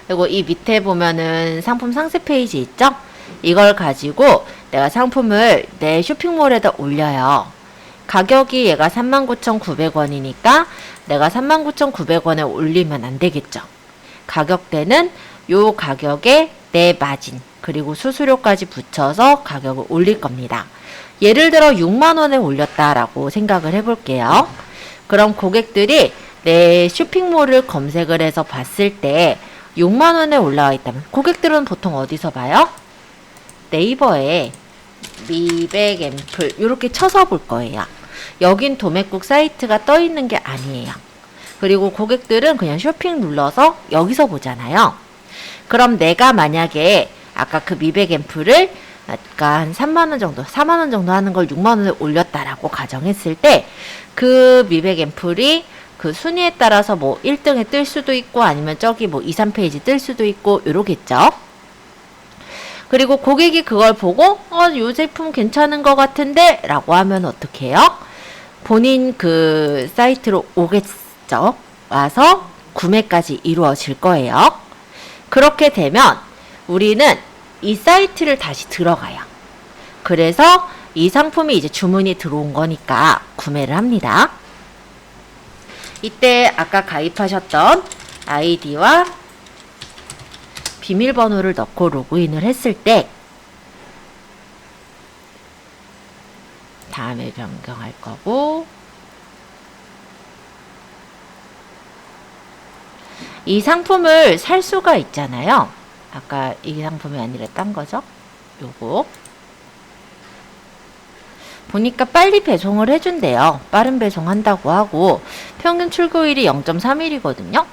그리고 이 밑에 보면은 상품 상세 페이지 있죠? 이걸 가지고 내가 상품을 내 쇼핑몰에다 올려요. 가격이 얘가 39,900원이니까 내가 39,900원에 올리면 안 되겠죠. 가격대는 요 가격에 내 마진 그리고 수수료까지 붙여서 가격을 올릴 겁니다. 예를 들어 6만원에 올렸다라고 생각을 해볼게요. 그럼 고객들이 내 쇼핑몰을 검색을 해서 봤을 때 6만원에 올라와 있다면 고객들은 보통 어디서 봐요? 네이버에 미백 앰플 이렇게 쳐서 볼 거예요. 여긴 도매국 사이트가 떠 있는 게 아니에요. 그리고 고객들은 그냥 쇼핑 눌러서 여기서 보잖아요. 그럼 내가 만약에 아까 그 미백 앰플을 아까 한 3만원 정도, 4만원 정도 하는 걸 6만원에 올렸다라고 가정했을 때 그 미백 앰플이 그 순위에 따라서 뭐 1등에 뜰 수도 있고 아니면 저기 뭐 2, 3페이지 뜰 수도 있고 요러겠죠. 그리고 고객이 그걸 보고 요 제품 괜찮은 것 같은데 라고 하면 어떻게 해요? 본인 그 사이트로 오겠죠. 와서 구매까지 이루어질 거예요. 그렇게 되면 우리는 이 사이트를 다시 들어가요. 그래서 이 상품이 이제 주문이 들어온 거니까 구매를 합니다. 이때 아까 가입하셨던 아이디와 비밀번호를 넣고 로그인을 했을 때 다음에 변경할 거고 이 상품을 살 수가 있잖아요. 아까 이 상품이 아니라 딴 거죠. 요거 보니까 빨리 배송을 해준대요. 빠른 배송한다고 하고 평균 출고일이 0.3일이거든요.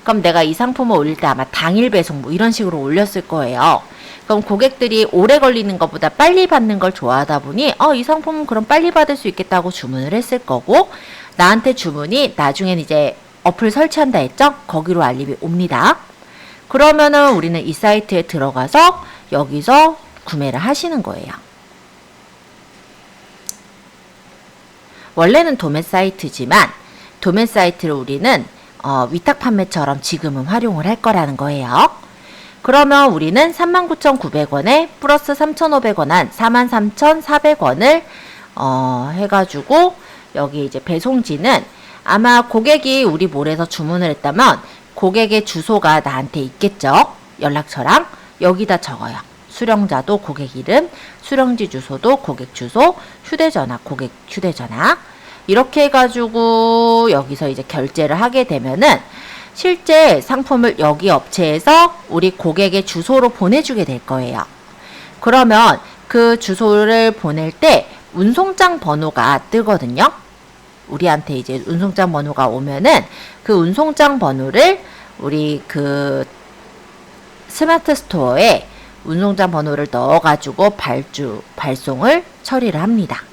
그럼 내가 이 상품을 올릴 때 아마 당일 배송 뭐 이런 식으로 올렸을 거예요. 그럼 고객들이 오래 걸리는 것보다 빨리 받는 걸 좋아하다 보니 이 상품은 그럼 빨리 받을 수 있겠다고 주문을 했을 거고 나한테 주문이 나중엔 이제 어플 설치한다 했죠? 거기로 알림이 옵니다. 그러면은 우리는 이 사이트에 들어가서 여기서 구매를 하시는 거예요. 원래는 도매 사이트지만 도매 사이트를 우리는 위탁 판매처럼 지금은 활용을 할 거라는 거예요. 그러면 우리는 39,900원에 플러스 3,500원 한 43,400원을 해가지고 여기 이제 배송지는 아마 고객이 우리 몰에서 주문을 했다면 고객의 주소가 나한테 있겠죠. 연락처랑 여기다 적어요. 수령자도 고객 이름, 수령지 주소도 고객 주소, 휴대전화 고객 휴대전화 이렇게 해가지고 여기서 이제 결제를 하게 되면은 실제 상품을 여기 업체에서 우리 고객의 주소로 보내주게 될 거예요. 그러면 그 주소를 보낼 때 운송장 번호가 뜨거든요. 우리한테 이제 운송장 번호가 오면은 그 운송장 번호를 우리 그 스마트 스토어에 운송장 번호를 넣어가지고 발송을 처리를 합니다.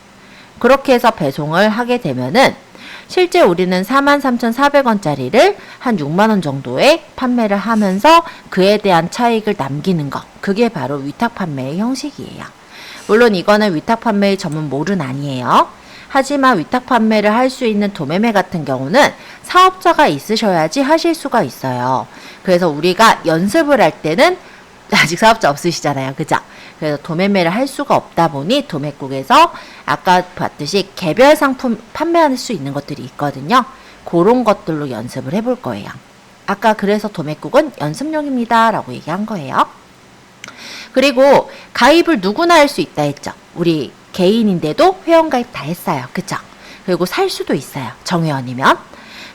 그렇게 해서 배송을 하게 되면은 실제 우리는 43,400원짜리를 한 6만원 정도에 판매를 하면서 그에 대한 차익을 남기는 것. 그게 바로 위탁 판매의 형식이에요. 물론 이거는 위탁 판매의 전문 몰은 아니에요. 하지만 위탁 판매를 할 수 있는 도매매 같은 경우는 사업자가 있으셔야지 하실 수가 있어요. 그래서 우리가 연습을 할 때는 아직 사업자 없으시잖아요. 그죠? 그래서 도매매를 할 수가 없다 보니 도매국에서 아까 봤듯이 개별 상품 판매할 수 있는 것들이 있거든요. 그런 것들로 연습을 해볼 거예요. 아까 그래서 도매국은 연습용입니다 라고 얘기한 거예요. 그리고 가입을 누구나 할 수 있다 했죠. 우리 개인인데도 회원가입 다 했어요. 그죠? 그리고 살 수도 있어요. 정회원이면.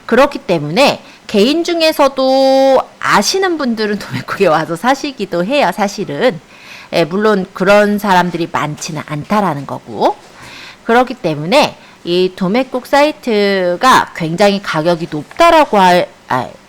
그렇기 때문에 개인 중에서도 아시는 분들은 도매국에 와서 사시기도 해요. 사실은. 예, 물론 그런 사람들이 많지는 않다라는 거고. 그렇기 때문에 이 도매국 사이트가 굉장히 가격이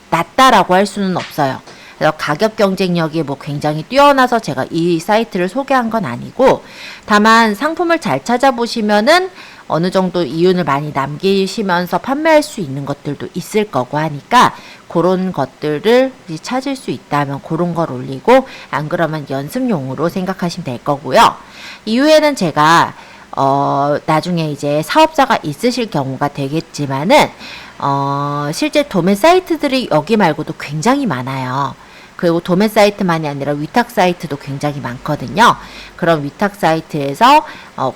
낮다라고 할 수는 없어요. 그래서 가격 경쟁력이 뭐 굉장히 뛰어나서 제가 이 사이트를 소개한 건 아니고, 다만 상품을 잘 찾아보시면은 어느 정도 이윤을 많이 남기시면서 판매할 수 있는 것들도 있을 거고 하니까 그런 것들을 찾을 수 있다면 그런 걸 올리고, 안 그러면 연습용으로 생각하시면 될 거고요. 이후에는 제가 나중에 이제 사업자가 있으실 경우가 되겠지만은 실제 도매 사이트들이 여기 말고도 굉장히 많아요. 그리고 도매 사이트만이 아니라 위탁 사이트도 굉장히 많거든요. 그런 위탁 사이트에서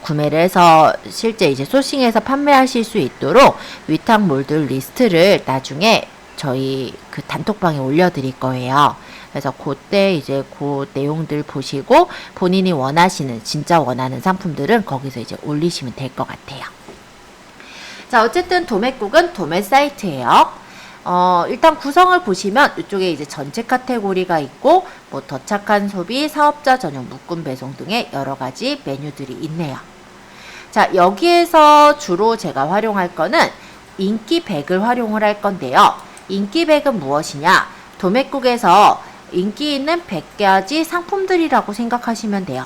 구매를 해서 실제 이제 소싱해서 판매하실 수 있도록 위탁몰들 리스트를 나중에 저희 그 단톡방에 올려드릴 거예요. 그래서 그때 이제 그 내용들 보시고 본인이 원하시는, 진짜 원하는 상품들은 거기서 이제 올리시면 될 것 같아요. 자, 어쨌든 도매국은 도매 사이트예요. 일단 구성을 보시면 이쪽에 이제 전체 카테고리가 있고 뭐 더 착한 소비, 사업자 전용 묶음 배송 등의 여러 가지 메뉴들이 있네요. 자, 여기에서 주로 제가 활용할 거는 인기백을 활용을 할 건데요. 인기백은 무엇이냐? 도매국에서 인기 있는 100가지 상품들이라고 생각하시면 돼요.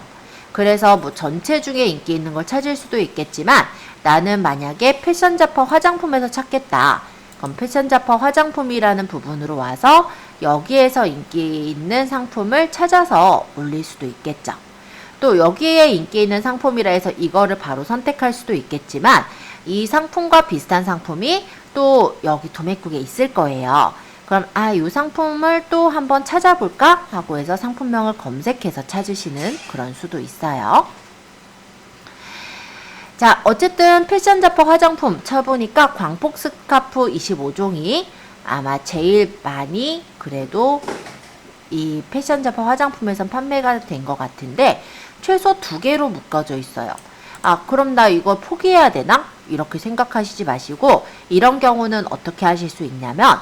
그래서 뭐 전체 중에 인기 있는 걸 찾을 수도 있겠지만 나는 만약에 패션 잡화 화장품에서 찾겠다. 그럼 패션 잡화 화장품이라는 부분으로 와서 여기에서 인기 있는 상품을 찾아서 올릴 수도 있겠죠. 또 여기에 인기 있는 상품이라 해서 이거를 바로 선택할 수도 있겠지만 이 상품과 비슷한 상품이 또 여기 도매국에 있을 거예요. 그럼 이 상품을 또 한번 찾아볼까 하고 해서 상품명을 검색해서 찾으시는 그런 수도 있어요. 자, 어쨌든 패션 잡화 화장품 쳐보니까 광폭 스카프 25종이 아마 제일 많이 그래도 이 패션 잡화 화장품에선 판매가 된 것 같은데 최소 2개로 묶어져 있어요. 그럼 나 이거 포기해야 되나? 이렇게 생각하시지 마시고 이런 경우는 어떻게 하실 수 있냐면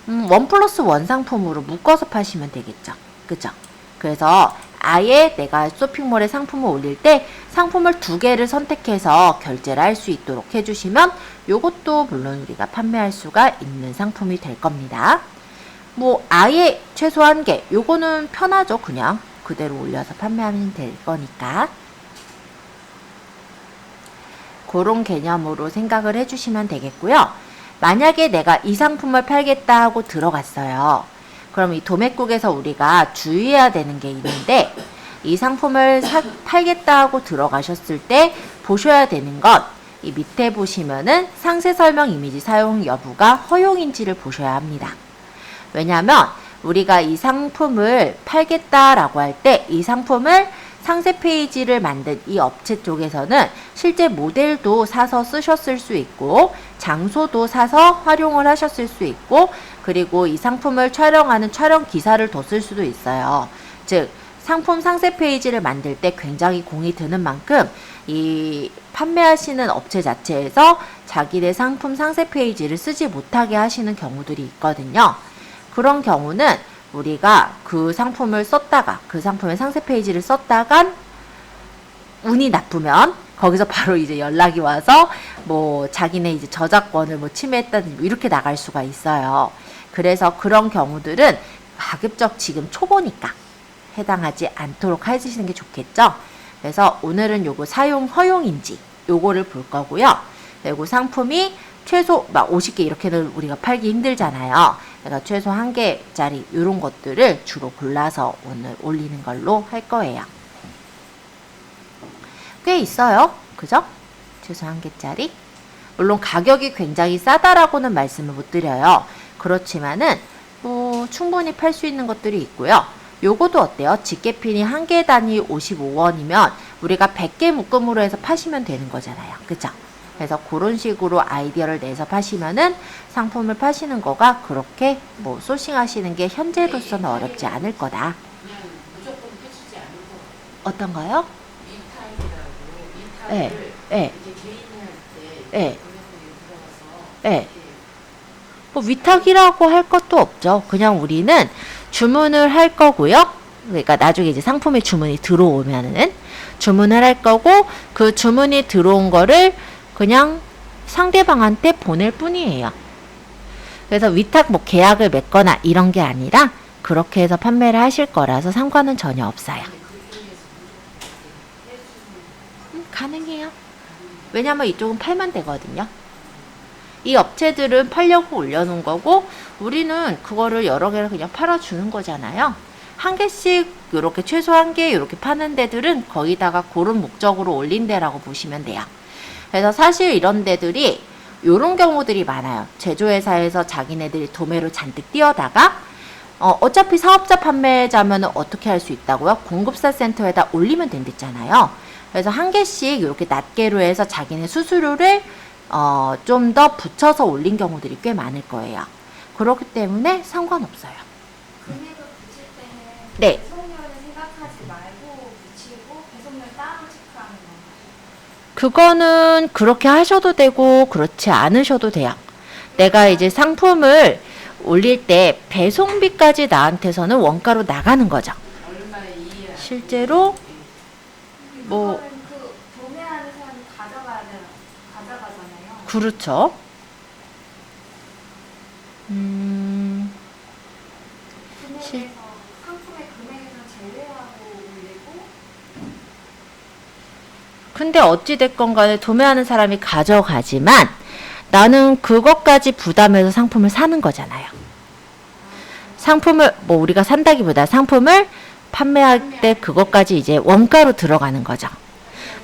1+1 상품으로 묶어서 파시면 되겠죠. 그죠? 그래서 아예 내가 쇼핑몰에 상품을 올릴 때 상품을 2개를 선택해서 결제를 할 수 있도록 해주시면 요것도 물론 우리가 판매할 수가 있는 상품이 될 겁니다. 뭐 아예 최소 1개, 요거는 편하죠. 그냥 그대로 올려서 판매하면 될 거니까 그런 개념으로 생각을 해주시면 되겠고요. 만약에 내가 이 상품을 팔겠다 하고 들어갔어요. 그럼 이 도매국에서 우리가 주의해야 되는 게 있는데 이 상품을 팔겠다 하고 들어가셨을 때 보셔야 되는 건 이 밑에 보시면은 상세 설명 이미지 사용 여부가 허용인지를 보셔야 합니다. 왜냐하면 우리가 이 상품을 팔겠다라고 할 때 이 상품을 상세 페이지를 만든 이 업체 쪽에서는 실제 모델도 사서 쓰셨을 수 있고 장소도 사서 활용을 하셨을 수 있고 그리고 이 상품을 촬영하는 촬영 기사를 뒀을 수도 있어요. 즉 상품 상세 페이지를 만들 때 굉장히 공이 드는 만큼 이 판매하시는 업체 자체에서 자기네 상품 상세 페이지를 쓰지 못하게 하시는 경우들이 있거든요. 그런 경우는 우리가 그 상품을 썼다가 그 상품의 상세 페이지를 썼다간 운이 나쁘면 거기서 바로 이제 연락이 와서 뭐 자기네 이제 저작권을 뭐 침해했다든지 뭐 이렇게 나갈 수가 있어요. 그래서 그런 경우들은 가급적 지금 초보니까 해당하지 않도록 해주시는 게 좋겠죠. 그래서 오늘은 요거 사용 허용인지 요거를 볼 거고요. 그리고 상품이 최소 막 50개 이렇게는 우리가 팔기 힘들잖아요. 그러니까 최소 1개짜리 이런 것들을 주로 골라서 오늘 올리는 걸로 할 거예요. 꽤 있어요. 그죠? 최소 1개짜리. 물론 가격이 굉장히 싸다라고는 말씀을 못 드려요. 그렇지만은 뭐 충분히 팔 수 있는 것들이 있고요. 요거도 어때요? 집게핀이 1개 단위 55원이면 우리가 100개 묶음으로 해서 파시면 되는 거잖아요. 그죠? 그래서 그런 식으로 아이디어를 내서 파시면은 상품을 파시는 거가 그렇게 뭐 소싱하시는 게 현재로서는 어렵지 않을 거다. 그냥 무조건 해주지 않을 거. 어떤 거요? 위탁이라고 네, 위탁을 네, 이렇게 개인할 때 네, 금액이 들어가서 네. 이렇게 뭐 위탁이라고 할 것도 없죠. 그냥 우리는 주문을 할 거고요. 그러니까 나중에 이제 상품의 주문이 들어오면은 주문을 할 거고 그 주문이 들어온 거를 그냥 상대방한테 보낼 뿐이에요. 그래서 위탁 뭐 계약을 맺거나 이런 게 아니라 그렇게 해서 판매를 하실 거라서 상관은 전혀 없어요. 가능해요. 왜냐면 이쪽은 팔면 되거든요. 이 업체들은 팔려고 올려놓은 거고 우리는 그거를 여러 개를 그냥 팔아주는 거잖아요. 1개씩 이렇게 최소 1개 이렇게 파는 데들은 거기다가 그런 목적으로 올린 데라고 보시면 돼요. 그래서 사실 이런 데들이 요런 경우들이 많아요. 제조회사에서 자기네들이 도매로 잔뜩 띄어다가 어차피 사업자 판매자면 어떻게 할 수 있다고요? 공급사 센터에다 올리면 된댔잖아요. 그래서 1개씩 이렇게 낱개로 해서 자기네 수수료를 좀 더 붙여서 올린 경우들이 꽤 많을 거예요. 그렇기 때문에 상관없어요. 금액을 붙일 때는 네. 배송료를 생각하지 말고 붙이고 배송료 따로 체크하는 건가요? 그거는 그렇게 하셔도 되고 그렇지 않으셔도 돼요. 내가 이제 상품을 올릴 때 배송비까지 나한테서는 원가로 나가는 거죠. 얼마에 이해할 실제로 뭐 그거는 그 도매하는 사람이 가져가잖아요. 그렇죠. 금액에서 상품의 금액에서 제외하고 올리고 근데 어찌됐건 간에 도매하는 사람이 가져가지만 나는 그것까지 부담해서 상품을 사는 거잖아요. 상품을 뭐 우리가 산다기보다 상품을 판매할 때 그것까지 이제 원가로 들어가는 거죠.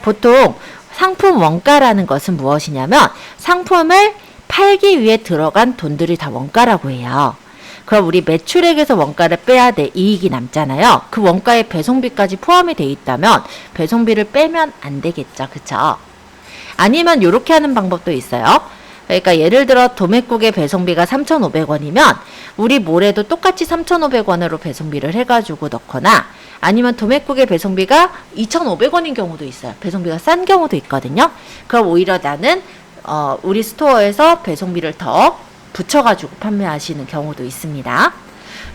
보통 상품 원가라는 것은 무엇이냐면 상품을 팔기 위해 들어간 돈들이 다 원가라고 해요. 그럼 우리 매출액에서 원가를 빼야 돼 이익이 남잖아요. 그 원가에 배송비까지 포함이 돼 있다면 배송비를 빼면 안 되겠죠. 그쵸? 아니면 이렇게 하는 방법도 있어요. 그러니까 예를 들어 도매국의 배송비가 3,500원이면 우리 몰에도 똑같이 3,500원으로 배송비를 해가지고 넣거나 아니면 도매국의 배송비가 2,500원인 경우도 있어요. 배송비가 싼 경우도 있거든요. 그럼 오히려 나는 우리 스토어에서 배송비를 더 붙여가지고 판매하시는 경우도 있습니다.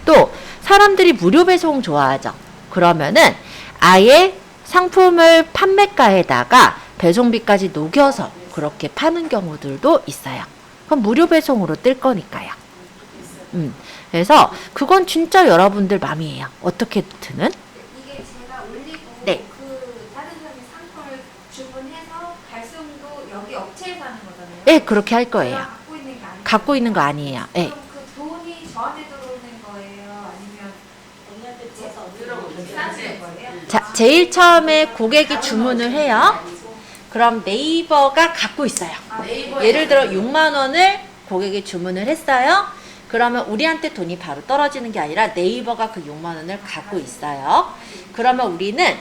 또 사람들이 무료 배송 좋아하죠. 그러면은 아예 상품을 판매가에다가 배송비까지 녹여서 그렇게 파는 경우들도 있어요. 그럼 무료 배송으로 뜰 거니까요. 그래서 그건 진짜 여러분들 맘이에요. 어떻게든. 이게 제가 올리고 네. 그 다른 사람이 상품을 주문해서 발송도 여기 업체에서 하는 거잖아요. 네, 그렇게 할 거예요. 제가 갖고 있는 게 아니고. 갖고 있는 거 아니에요. 네. 그럼 그 돈이 저한테 들어오는 거예요? 아니면 언니한테 제 줘서 들어오는 싸주는 거예요? 자, 제일 처음에 고객이 주문을 해요. 그럼 네이버가 갖고 있어요. 네이버에 예를 들어 6만 원을 고객이 주문을 했어요. 그러면 우리한테 돈이 바로 떨어지는 게 아니라 네이버가 그 6만 원을 갖고 있어요. 그러면 우리는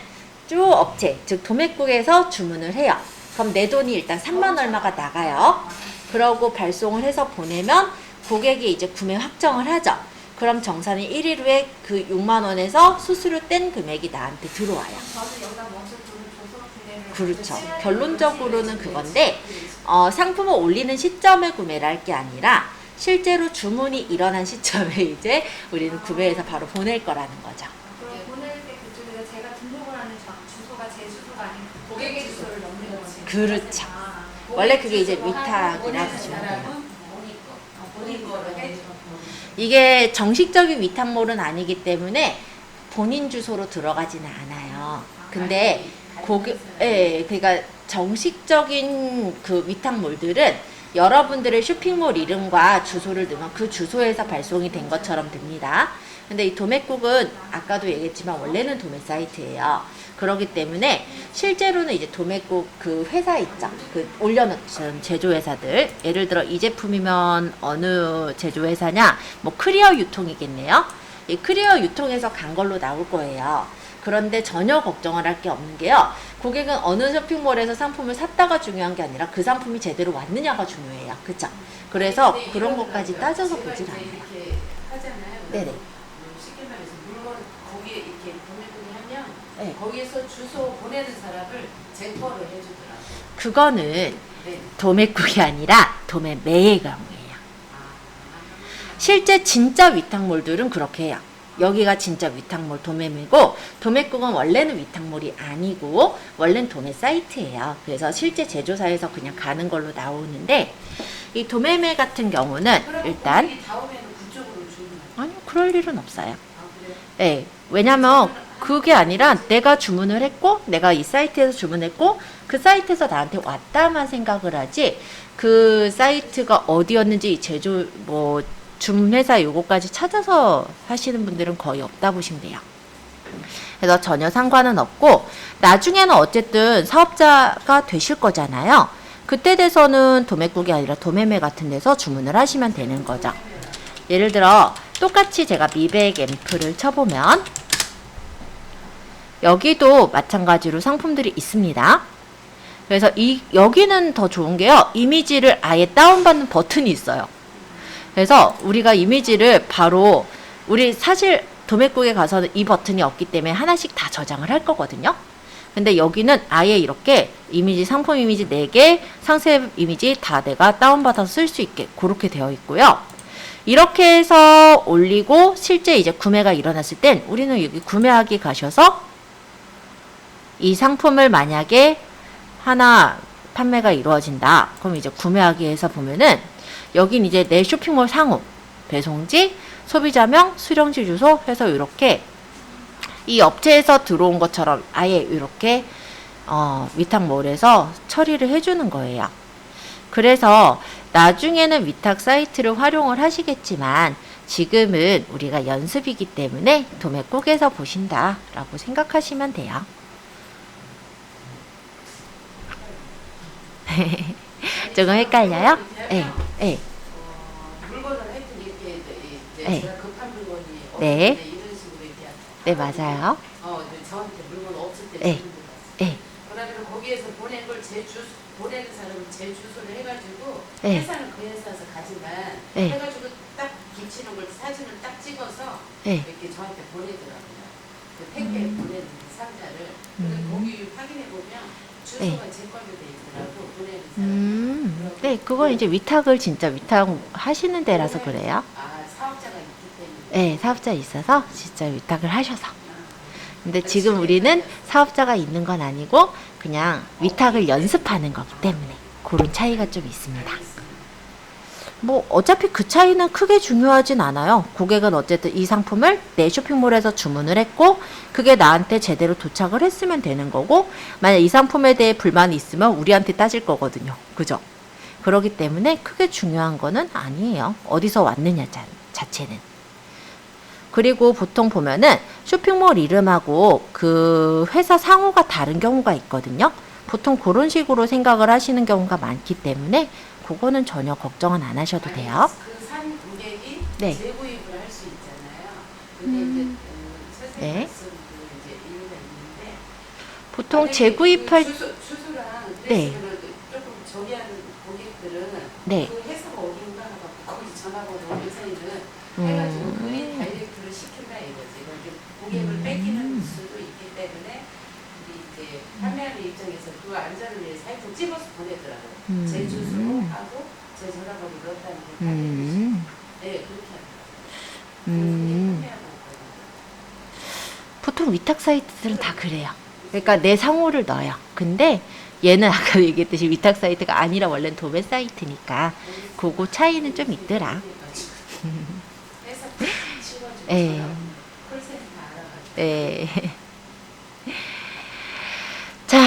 쭉 업체, 즉 도매국에서 주문을 해요. 그럼 내 돈이 일단 3만 얼마가 나가요. 그러고 발송을 해서 보내면 고객이 이제 구매 확정을 하죠. 그럼 정산이 1일 후에 그 6만 원에서 수수료 뗀 금액이 나한테 들어와요. 저는 여기다 먼저 돈을 줘서 구매를 그렇죠. 해야 되는 결론적으로는 거지. 그건데 상품을 올리는 시점에 구매를 할 게 아니라 실제로 주문이 일어난 시점에 이제 우리는 구매해서 바로 보낼 거라는 거죠. 그럼 보낼 때 그쪽에서 제가 등록을 하는 주소가 제 주소가 아닌 고객의 주소를 넣는 거지. 그렇죠. 아, 원래 그게 이제 주소하고 위탁이라고 보내는 보시면 돼요. 사람은 본인 거를 해주고. 이게 정식적인 위탁몰은 아니기 때문에 본인 주소로 들어가지는 않아요. 근데 그러니까 정식적인 그 위탁몰들은 여러분들의 쇼핑몰 이름과 주소를 넣으면 그 주소에서 발송이 된 것처럼 됩니다. 근데 이 도매국은 아까도 얘기했지만 원래는 도매 사이트예요. 그렇기 때문에 실제로는 이제 도매국 그 회사 있죠. 그 올려놓은 제조회사들. 예를 들어 이 제품이면 어느 제조회사냐? 뭐 크리어 유통이겠네요. 이 크리어 유통에서 간 걸로 나올 거예요. 그런데 전혀 걱정을 할 게 없는 게요. 고객은 어느 쇼핑몰에서 상품을 샀다가 중요한 게 아니라 그 상품이 제대로 왔느냐가 중요해요. 그쵸? 그래서 근데 그런 이거는 것까지 제가 따져서 이제 보질 않아요. 이렇게 하잖아요. 네네. 쉽게 말해서 물건 거기에 이렇게 보내드리 하면 네. 거기에서 주소 보내는 사람을 제 거를 해주더라고요. 그거는 네. 도매국이 아니라 도매매의 경우예요. 아. 실제 진짜 위탁몰들은 그렇게 해요. 여기가 진짜 위탁몰 도매매고 도매국은 원래는 위탁몰이 아니고 원래는 도매 사이트예요. 그래서 실제 제조사에서 그냥 가는 걸로 나오는데 이 도매매 같은 경우는 그러면 일단 고객이 다음에는 그쪽으로 주문을. 아니요, 그럴 일은 없어요. 아 그래요? 네, 왜냐면 그게 아니라 내가 주문을 했고 내가 이 사이트에서 주문했고 그 사이트에서 나한테 왔다만 생각을 하지 그 사이트가 어디였는지 제조 뭐 주문회사 요거까지 찾아서 하시는 분들은 거의 없다 보시면 돼요. 그래서 전혀 상관은 없고 나중에는 어쨌든 사업자가 되실 거잖아요. 그때 돼서는 도매국이 아니라 도매매 같은 데서 주문을 하시면 되는 거죠. 예를 들어 똑같이 제가 미백 앰플을 쳐보면 여기도 마찬가지로 상품들이 있습니다. 그래서 여기는 더 좋은 게요. 이미지를 아예 다운받는 버튼이 있어요. 그래서 우리가 이미지를 바로 우리 사실 도매국에 가서는 이 버튼이 없기 때문에 하나씩 다 저장을 할 거거든요. 근데 여기는 아예 이렇게 이미지, 상품 이미지 4개, 상세 이미지 다 내가 다운받아서 쓸 수 있게 그렇게 되어 있고요. 이렇게 해서 올리고 실제 이제 구매가 일어났을 땐 우리는 여기 구매하기 가셔서 이 상품을 만약에 하나 판매가 이루어진다. 그럼 이제 구매하기에서 보면은 여긴 이제 내 쇼핑몰 상호, 배송지, 소비자명, 수령지 주소 해서 이렇게 이 업체에서 들어온 것처럼 아예 이렇게 위탁몰에서 처리를 해주는 거예요. 그래서 나중에는 위탁 사이트를 활용을 하시겠지만 지금은 우리가 연습이기 때문에 도매국에서 보신다라고 생각하시면 돼요. 조금 헷갈려요? 네, 네. 물건을 하여튼 이렇게 이제 네. 제가 급한 물건이 없을 네. 때 이런 식으로 이렇게 네, 맞아요. 저한테 물건 없을 때 네. 주문 들어갔어요. 네. 그러면 거기에서 보낸 걸 보내는 사람은 제 주소를 해가지고 네. 회사는 그 회사에서 가지만 네. 해가지고 딱 붙이는 걸 사진을 딱 찍어서 네. 이렇게 저한테 보내더라고요. 그 택배 보내는 상자를. 그래서 거기 확인해 보면 주소가 제 걸로 돼 있더라고 보내는 사람. 네, 그건 이제 위탁을 진짜 위탁 하시는 데라서 그래요. 아 사업자가 있기 때문에. 네, 사업자 있어서 진짜 위탁을 하셔서. 근데 지금 우리는 사업자가 있는 건 아니고 그냥 위탁을 연습하는 거기 때문에 그런 차이가 좀 있습니다. 뭐 어차피 그 차이는 크게 중요하진 않아요. 고객은 어쨌든 이 상품을 내 쇼핑몰에서 주문을 했고 그게 나한테 제대로 도착을 했으면 되는 거고 만약 이 상품에 대해 불만이 있으면 우리한테 따질 거거든요. 그죠? 그렇기 때문에 크게 중요한 거는 아니에요. 어디서 왔느냐 자체는. 그리고 보통 보면은 쇼핑몰 이름하고 그 회사 상호가 다른 경우가 있거든요. 보통 그런 식으로 생각을 하시는 경우가 많기 때문에 그거는 전혀 걱정은 안 하셔도 돼요. 그산 고객이 네. 재구입을 할 수 있잖아요. 근데 이제 선생님 네. 말씀도 이제 이유가 있는데 보통 만약에 재구입할 그 주소랑 네. 그래서 조금 저기하는 고객들은 네. 그 회사가 어딘가 하고 거기 전화번호 회사에는 해가지고 그린 다이렉트를 시킨다 이거지. 그러니까 고객을 뺏기는 수도 있기 때문에 우리 이제 판매하는 입장에서 그 안전을 위해 사이트 찍어서 보내더라고요. 제 주소하고 제 전화번호 넣었다는 게 음. 네, 그렇게 합니다. 음. 판매하고 있거든요. 보통 위탁 사이트들은 다 그래요. 그러니까 내 상호를 넣어요. 근데 얘는 아까 얘기했듯이 위탁 사이트가 아니라 원래는 도매 사이트니까 그거 차이는 좀 있더라. 회사 치워주고 예. 콜센터 알아가지고 네. 자,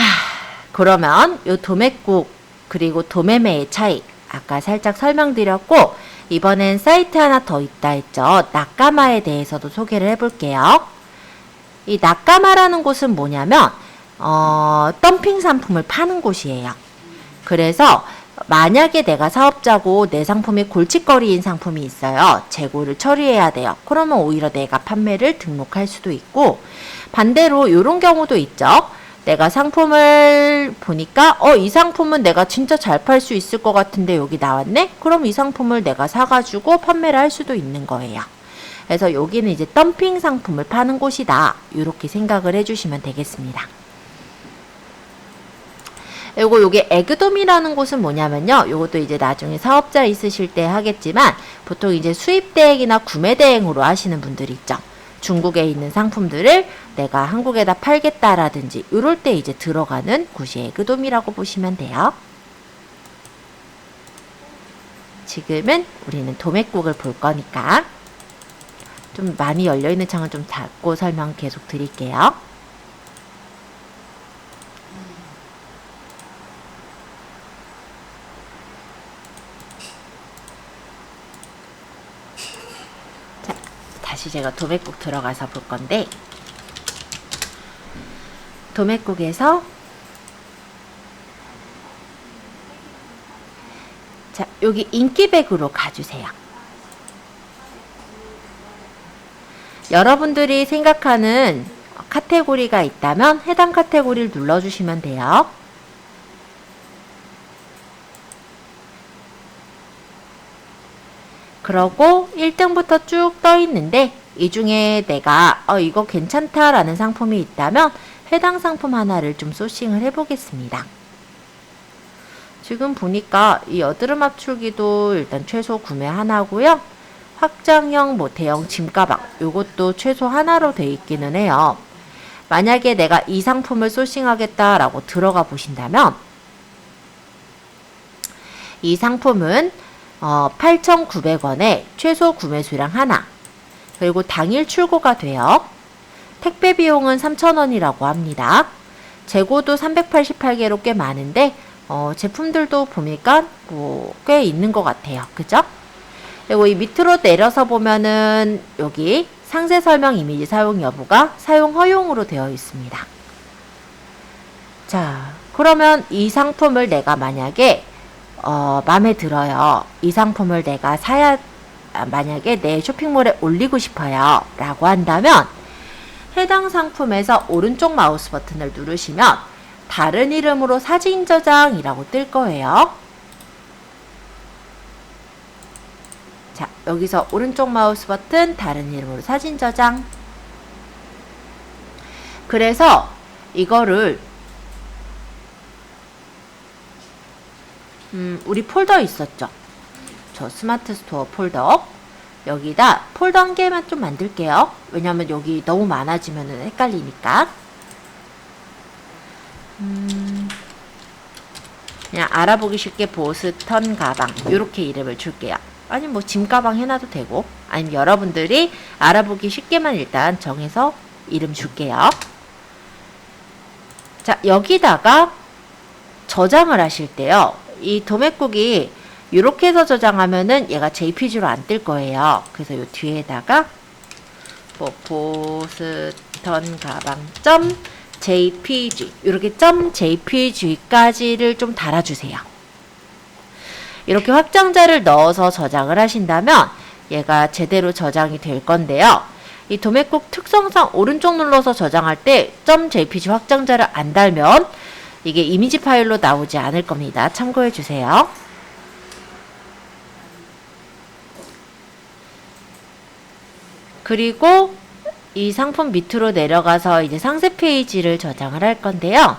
그러면 요 도매국 그리고 도매매의 차이 아까 살짝 설명드렸고 이번엔 사이트 하나 더 있다 했죠. 낙가마에 대해서도 소개를 해볼게요. 이 낙가마라는 곳은 뭐냐면 덤핑 상품을 파는 곳이에요. 그래서 만약에 내가 사업자고 내 상품이 골칫거리인 상품이 있어요. 재고를 처리해야 돼요. 그러면 오히려 내가 판매를 등록할 수도 있고 반대로 이런 경우도 있죠. 내가 상품을 보니까 이 상품은 내가 진짜 잘 팔 수 있을 것 같은데 여기 나왔네? 그럼 이 상품을 내가 사가지고 판매를 할 수도 있는 거예요. 그래서 여기는 이제 덤핑 상품을 파는 곳이다. 이렇게 생각을 해주시면 되겠습니다. 그리고 요게 에그돔이라는 곳은 뭐냐면요. 요것도 이제 나중에 사업자 있으실 때 하겠지만 보통 이제 수입 대행이나 구매 대행으로 하시는 분들 있죠. 중국에 있는 상품들을 내가 한국에다 팔겠다라든지 이럴 때 이제 들어가는 곳이 에그돔이라고 보시면 돼요. 지금은 우리는 도매국을 볼 거니까 좀 많이 열려있는 창은 좀 닫고 설명 계속 드릴게요. 자, 다시 제가 도매국 들어가서 볼 건데 도매국에서 자, 여기 인기백으로 가주세요. 여러분들이 생각하는 카테고리가 있다면 해당 카테고리를 눌러주시면 돼요. 그러고 1등부터 쭉 떠 있는데 이 중에 내가 이거 괜찮다라는 상품이 있다면 해당 상품 하나를 좀 소싱을 해보겠습니다. 지금 보니까 이 여드름 압출기도 일단 최소 구매 하나고요. 확장형 대형 짐가방 요것도 최소 하나로 돼 있기는 해요. 만약에 내가 이 상품을 소싱하겠다라고 들어가 보신다면 이 상품은 8,900원에 최소 구매 수량 하나 그리고 당일 출고가 돼요. 택배 비용은 3,000원이라고 합니다. 재고도 388개로 꽤 많은데 제품들도 보니까 꽤 있는 것 같아요. 그죠? 그리고 이 밑으로 내려서 보면은 여기 상세 설명 이미지 사용 여부가 사용 허용으로 되어 있습니다. 자, 그러면 이 상품을 내가 만약에 마음에 들어요. 이 상품을 내가 만약에 내 쇼핑몰에 올리고 싶어요. 라고 한다면 해당 상품에서 오른쪽 마우스 버튼을 누르시면 다른 이름으로 사진 저장이라고 뜰 거예요. 자, 여기서 오른쪽 마우스 버튼 다른 이름으로 사진 저장. 그래서 이거를 우리 폴더 있었죠? 저 스마트 스토어 폴더 여기다 폴더 한 개만 좀 만들게요. 왜냐면 여기 너무 많아지면 헷갈리니까 그냥 알아보기 쉽게 보스턴 가방 이렇게 이름을 줄게요. 아니 뭐 짐 가방 해놔도 되고 아니면 여러분들이 알아보기 쉽게만 일단 정해서 이름 줄게요. 자, 여기다가 저장을 하실 때요. 이 도매국이 이렇게 해서 저장하면은 얘가 JPG로 안 뜰 거예요. 그래서 요 뒤에다가 보스턴 가방 .jpg 이렇게 .jpg까지를 좀 달아주세요. 이렇게 확장자를 넣어서 저장을 하신다면 얘가 제대로 저장이 될 건데요. 이 도매국 특성상 오른쪽 눌러서 저장할 때 .jpg 확장자를 안 달면 이게 이미지 파일로 나오지 않을 겁니다. 참고해 주세요. 그리고 이 상품 밑으로 내려가서 이제 상세 페이지를 저장을 할 건데요.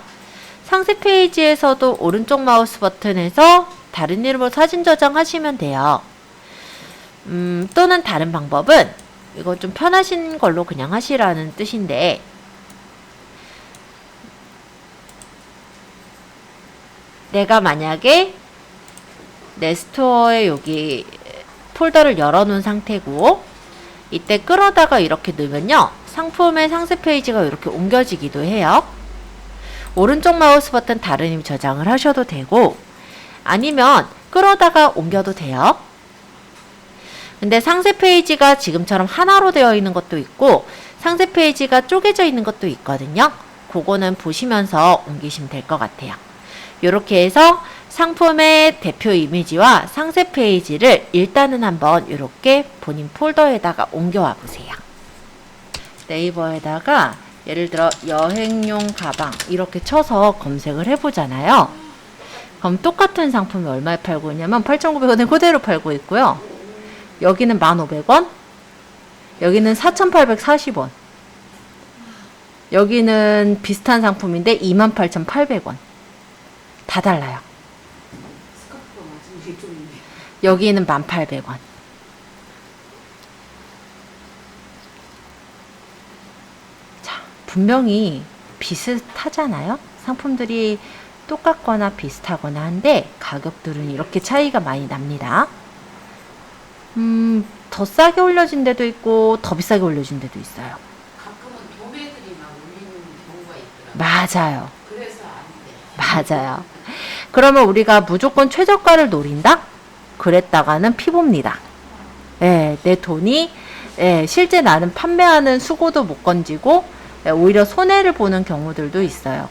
상세 페이지에서도 오른쪽 마우스 버튼에서 다른 이름으로 사진 저장하시면 돼요. 또는 다른 방법은 이건 좀 편하신 걸로 그냥 하시라는 뜻인데 내가 만약에 내 스토어에 여기 폴더를 열어놓은 상태고 이때 끌어다가 이렇게 넣으면요. 상품의 상세 페이지가 이렇게 옮겨지기도 해요. 오른쪽 마우스 버튼 다른 이름 저장을 하셔도 되고 아니면 끌어다가 옮겨도 돼요. 근데 상세 페이지가 지금처럼 하나로 되어 있는 것도 있고 상세 페이지가 쪼개져 있는 것도 있거든요. 그거는 보시면서 옮기시면 될 것 같아요. 이렇게 해서 상품의 대표 이미지와 상세 페이지를 일단은 한번 이렇게 본인 폴더에다가 옮겨와 보세요. 네이버에다가 예를 들어 여행용 가방 이렇게 쳐서 검색을 해보잖아요. 그럼 똑같은 상품이 얼마에 팔고 있냐면 8,900원에 그대로 팔고 있고요. 여기는 1,500원, 여기는 4,840원, 여기는 비슷한 상품인데 28,800원. 다 달라요. 스카프가 맞으면 좀 여기는 1,800원. 자, 분명히 비슷하잖아요? 상품들이 똑같거나 비슷하거나 한데 가격들은 이렇게 차이가 많이 납니다. 더 싸게 올려진 데도 있고 더 비싸게 올려진 데도 있어요. 가끔은 도매들이 막 올리는 경우가 있더라고요. 맞아요. 그래서 안 돼. 맞아요. 그러면 우리가 무조건 최저가를 노린다? 그랬다가는 피봅니다. 예, 내 돈이 실제 나는 판매하는 수고도 못 건지고 오히려 손해를 보는 경우들도 있어요.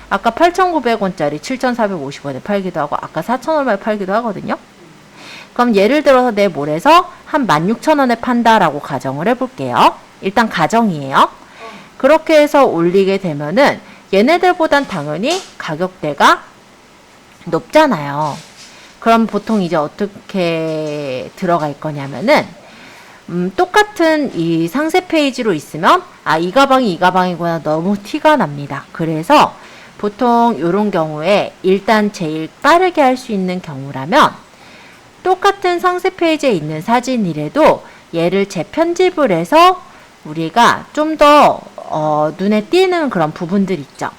아까 8,900원짜리 7,450원에 팔기도 하고 아까 4,000원에 팔기도 하거든요. 그럼 예를 들어서 내 몰에서 한 16,000원에 판다라고 가정을 해볼게요. 일단 가정이에요. 그렇게 해서 올리게 되면은 얘네들보단 당연히 가격대가 높잖아요. 그럼 보통 이제 어떻게 들어갈 거냐면은 똑같은 이 상세 페이지로 있으면 이 가방이 이 가방이구나 너무 티가 납니다. 그래서 보통 이런 경우에 일단 제일 빠르게 할 수 있는 경우라면 똑같은 상세 페이지에 있는 사진이라도 얘를 재편집을 해서 우리가 좀 더 눈에 띄는 그런 부분들 있죠.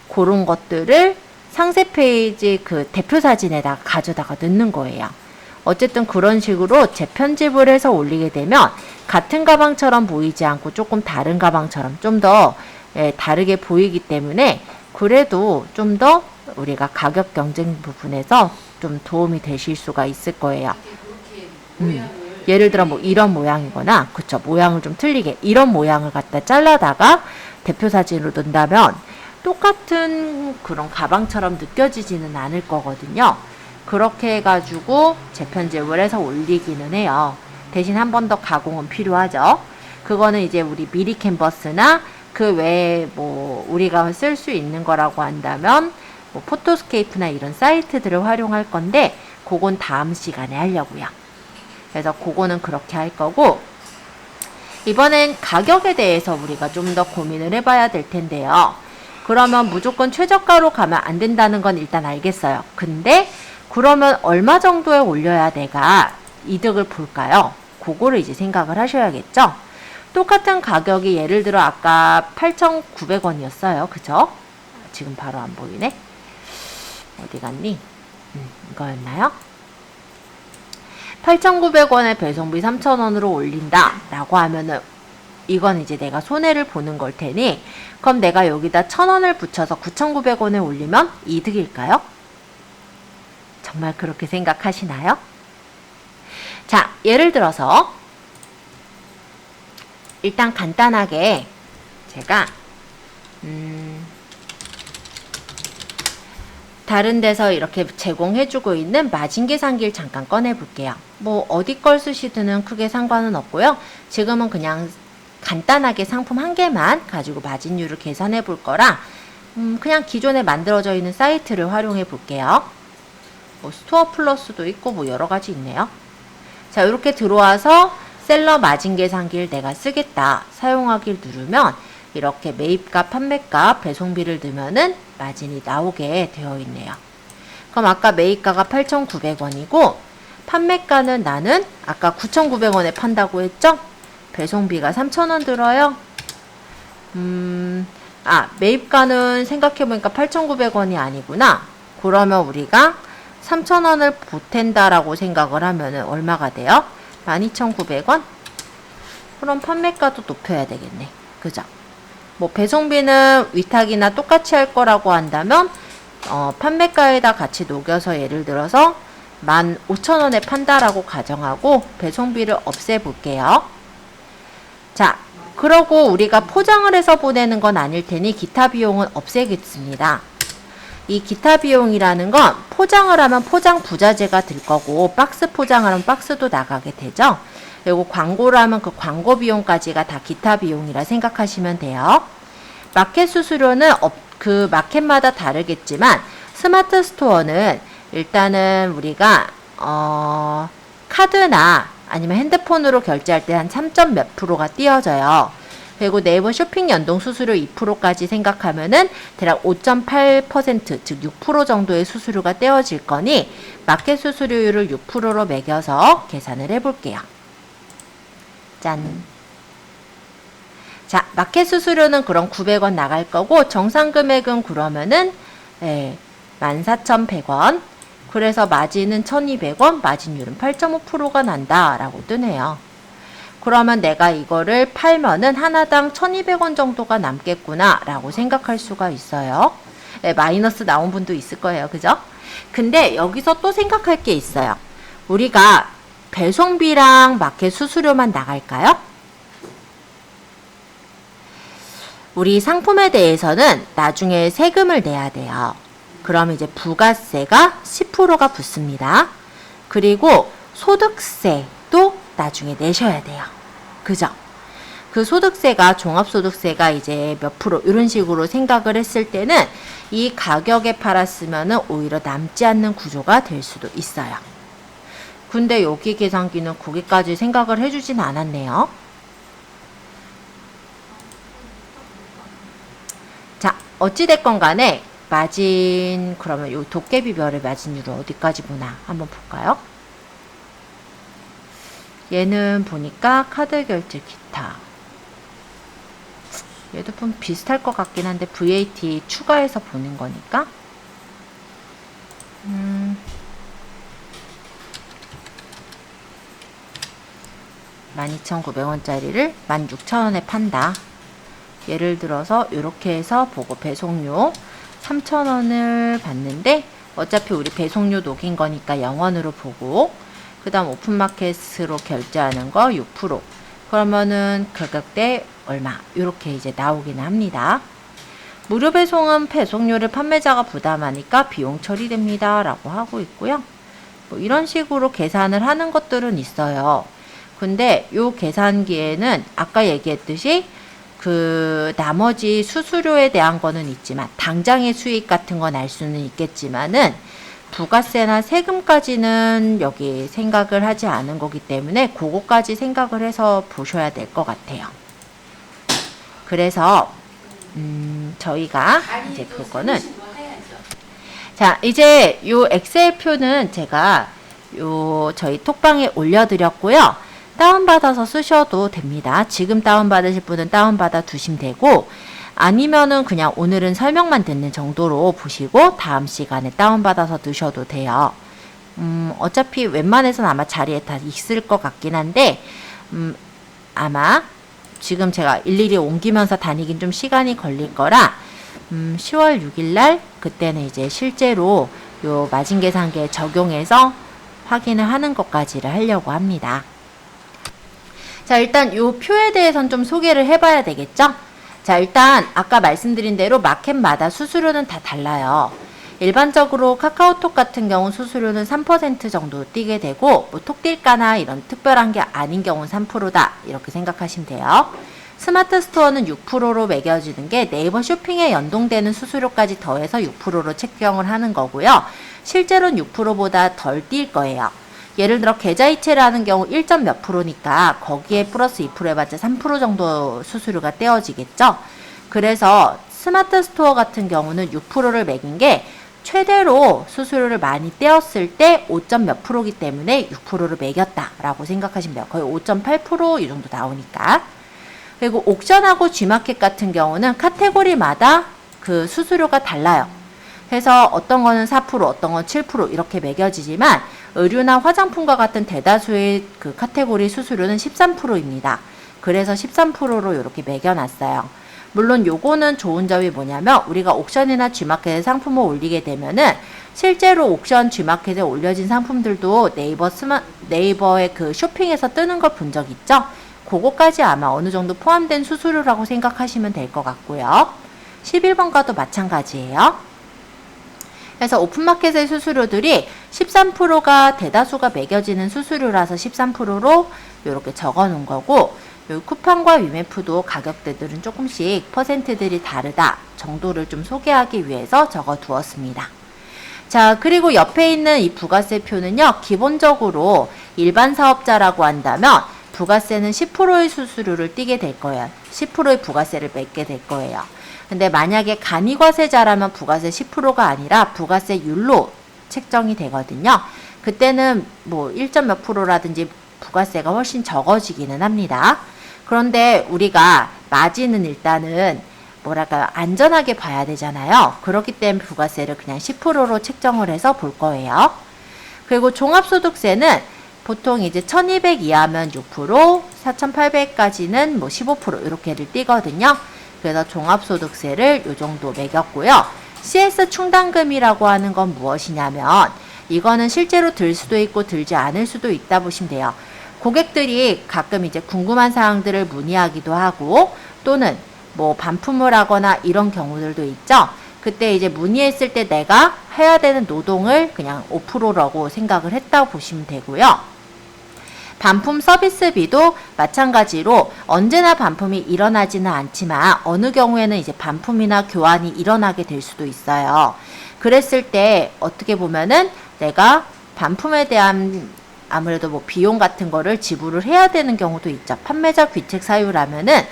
그런 것들을 상세 페이지 그 대표 사진에다가 가져다가 넣는 거예요. 어쨌든 그런 식으로 재편집을 해서 올리게 되면 같은 가방처럼 보이지 않고 조금 다른 가방처럼 좀 더 다르게 보이기 때문에 그래도 좀 더 우리가 가격 경쟁 부분에서 좀 도움이 되실 수가 있을 거예요. 예를 들어 뭐 이런 모양이거나 그쵸 모양을 좀 틀리게 이런 모양을 갖다 잘라다가 대표 사진으로 넣는다면 똑같은 그런 가방처럼 느껴지지는 않을 거거든요. 그렇게 해가지고 재편집을 해서 올리기는 해요. 대신 한 번 더 가공은 필요하죠. 그거는 이제 우리 미리 캔버스나 그 외에 뭐 우리가 쓸 수 있는 거라고 한다면 뭐 포토스케이프나 이런 사이트들을 활용할 건데 그건 다음 시간에 하려고요. 그래서 그거는 그렇게 할 거고 이번엔 가격에 대해서 우리가 좀 더 고민을 해봐야 될 텐데요. 그러면 무조건 최저가로 가면 안 된다는 건 일단 알겠어요. 근데 그러면 얼마 정도에 올려야 내가 이득을 볼까요? 그거를 이제 생각을 하셔야겠죠? 똑같은 가격이 예를 들어 아까 8,900원이었어요. 그죠? 지금 바로 안 보이네. 어디 갔니? 이거였나요? 8,900원에 배송비 3,000원으로 올린다 라고 하면은 이건 이제 내가 손해를 보는 걸 테니 그럼 내가 여기다 1,000원을 붙여서 9,900원에 올리면 이득일까요? 정말 그렇게 생각하시나요? 자, 예를 들어서 일단 간단하게 제가 다른 데서 이렇게 제공해주고 있는 마진 계산기를 잠깐 꺼내 볼게요. 뭐 어디 걸 쓰시든 크게 상관은 없고요. 지금은 그냥 간단하게 상품 한 개만 가지고 마진율을 계산해 볼 거라 그냥 기존에 만들어져 있는 사이트를 활용해 볼게요. 뭐 스토어 플러스도 있고 뭐 여러 가지 있네요. 자, 이렇게 들어와서 셀러 마진 계산기를 내가 쓰겠다 사용하기를 누르면 이렇게 매입값, 판매값, 배송비를 넣으면은 마진이 나오게 되어 있네요. 그럼 아까 매입가가 8,900원이고 판매가는 나는 아까 9,900원에 판다고 했죠? 배송비가 3,000원 들어요. 매입가는 생각해보니까 8,900원이 아니구나. 그러면 우리가 3,000원을 보탠다라고 생각을 하면은 얼마가 돼요? 12,900원? 그럼 판매가도 높여야 되겠네. 그죠? 뭐 배송비는 위탁이나 똑같이 할 거라고 한다면 판매가에다 같이 녹여서 예를 들어서 15,000원에 판다라고 가정하고 배송비를 없애 볼게요. 자, 그러고 우리가 포장을 해서 보내는 건 아닐 테니 기타 비용은 없애겠습니다. 이 기타 비용이라는 건 포장을 하면 포장 부자재가 들 거고 박스 포장을 하면 박스도 나가게 되죠. 그리고 광고를 하면 그 광고 비용까지가 다 기타 비용이라 생각하시면 돼요. 마켓 수수료는 그 마켓마다 다르겠지만 스마트 스토어는 일단은 우리가 카드나 아니면 핸드폰으로 결제할 때 한 3점 몇 프로가 띄어져요. 그리고 네이버 쇼핑 연동 수수료 2%까지 생각하면은 대략 5.8% 즉 6% 정도의 수수료가 떼어질 거니 마켓 수수료율을 6%로 매겨서 계산을 해볼게요. 짠. 자, 마켓 수수료는 그럼 900원 나갈 거고 정상 금액은 그러면은 14,100원. 그래서 마진은 1,200원, 마진율은 8.5%가 난다라고 뜨네요. 그러면 내가 이거를 팔면은 하나당 1,200원 정도가 남겠구나 라고 생각할 수가 있어요. 마이너스 나온 분도 있을 거예요. 그죠? 근데 여기서 또 생각할 게 있어요. 우리가 배송비랑 마켓 수수료만 나갈까요? 우리 상품에 대해서는 나중에 세금을 내야 돼요. 그럼 이제 부가세가 10%가 붙습니다. 그리고 소득세도 나중에 내셔야 돼요. 그죠? 그 소득세가 종합소득세가 이제 몇 프로 이런 식으로 생각을 했을 때는 이 가격에 팔았으면은 오히려 남지 않는 구조가 될 수도 있어요. 근데 여기 계산기는 거기까지 생각을 해주진 않았네요. 자, 어찌됐건 간에 마진, 그러면 요 도깨비별의 마진율은 어디까지 보나 한번 볼까요? 얘는 보니까 카드 결제 기타. 얘도 좀 비슷할 것 같긴 한데 VAT 추가해서 보는 거니까. 12,900원짜리를 16,000원에 판다. 예를 들어서 이렇게 해서 보고 배송료 3,000원을 받는데 어차피 우리 배송료 녹인 거니까 0원으로 보고 그 다음 오픈마켓으로 결제하는 거 6%. 그러면은 가격대 얼마 이렇게 이제 나오기는 합니다. 무료 배송은 배송료를 판매자가 부담하니까 비용 처리됩니다 라고 하고 있고요. 뭐 이런 식으로 계산을 하는 것들은 있어요. 근데 요 계산기에는 아까 얘기했듯이 그 나머지 수수료에 대한 거는 있지만 당장의 수익 같은 건 알 수는 있겠지만은 부가세나 세금까지는 여기 생각을 하지 않은 거기 때문에 그거까지 생각을 해서 보셔야 될 것 같아요. 그래서 저희가 이제 그거는 자 이제 요 엑셀 표는 제가 요 저희 톡방에 올려드렸고요. 다운받아서 쓰셔도 됩니다. 지금 다운받으실 분은 다운받아 두시면 되고 아니면은 그냥 오늘은 설명만 듣는 정도로 보시고 다음 시간에 다운받아서 넣으셔도 돼요. 어차피 웬만해서는 아마 자리에 다 있을 것 같긴 한데 아마 지금 제가 일일이 옮기면서 다니긴 좀 시간이 걸릴 거라 10월 6일날 그때는 이제 실제로 요 마진 계산기에 적용해서 확인을 하는 것까지를 하려고 합니다. 자, 일단 요 표에 대해서는 좀 소개를 해봐야 되겠죠? 자, 일단 아까 말씀드린 대로 마켓마다 수수료는 다 달라요. 일반적으로 카카오톡 같은 경우 수수료는 3% 정도 뛰게 되고 뭐 톡딜까나 이런 특별한 게 아닌 경우는 3%다 이렇게 생각하시면 돼요. 스마트 스토어는 6%로 매겨지는 게 네이버 쇼핑에 연동되는 수수료까지 더해서 6%로 책정을 하는 거고요. 실제로는 6%보다 덜 뛸 거예요. 예를 들어 계좌이체를 하는 경우 1점 몇 프로니까 거기에 플러스 2% 해봤자 3% 정도 수수료가 떼어지겠죠. 그래서 스마트 스토어 같은 경우는 6%를 매긴 게 최대로 수수료를 많이 떼었을 때 5점 몇 프로기 때문에 6%를 매겼다라고 생각하시면 돼요. 거의 5.8% 이 정도 나오니까. 그리고 옥션하고 G마켓 같은 경우는 카테고리마다 그 수수료가 달라요. 그래서 어떤 거는 4%, 어떤 건 7% 이렇게 매겨지지만 의류나 화장품과 같은 대다수의 그 카테고리 수수료는 13%입니다. 그래서 13%로 이렇게 매겨놨어요. 물론 요거는 좋은 점이 뭐냐면 우리가 옥션이나 G마켓에 상품을 올리게 되면은 실제로 옥션 G마켓에 올려진 상품들도 네이버의 그 쇼핑에서 뜨는 걸 본 적 있죠? 그거까지 아마 어느 정도 포함된 수수료라고 생각하시면 될 것 같고요. 11번과도 마찬가지예요. 그래서 오픈마켓의 수수료들이 13%가 대다수가 매겨지는 수수료라서 13%로 이렇게 적어 놓은 거고, 요 쿠팡과 위메프도 가격대들은 조금씩 퍼센트들이 다르다 정도를 좀 소개하기 위해서 적어 두었습니다. 자, 그리고 옆에 있는 이 부가세표는요, 기본적으로 일반 사업자라고 한다면 부가세는 10%의 수수료를 띄게 될 거예요. 10%의 부가세를 맺게 될 거예요. 근데 만약에 간이과세자라면 부가세 10%가 아니라 부가세율로 책정이 되거든요. 그때는 뭐 1점 몇 프로라든지 부가세가 훨씬 적어지기는 합니다. 그런데 우리가 마진은 일단은 뭐랄까요, 안전하게 봐야 되잖아요. 그렇기 때문에 부가세를 그냥 10%로 책정을 해서 볼 거예요. 그리고 종합소득세는 보통 이제 1200 이하면 6%, 4800까지는 뭐 15% 이렇게를 띄거든요. 그래서 종합소득세를 요 정도 매겼고요. CS 충당금이라고 하는 건 무엇이냐면 이거는 실제로 들 수도 있고 들지 않을 수도 있다 보시면 돼요. 고객들이 가끔 이제 궁금한 사항들을 문의하기도 하고 또는 뭐 반품을 하거나 이런 경우들도 있죠. 그때 이제 문의했을 때 내가 해야 되는 노동을 그냥 5%라고 생각을 했다고 보시면 되고요. 반품 서비스비도 마찬가지로 언제나 반품이 일어나지는 않지만 어느 경우에는 이제 반품이나 교환이 일어나게 될 수도 있어요. 그랬을 때 어떻게 보면은 내가 반품에 대한 아무래도 뭐 비용 같은 거를 지불을 해야 되는 경우도 있죠. 판매자 귀책 사유라면은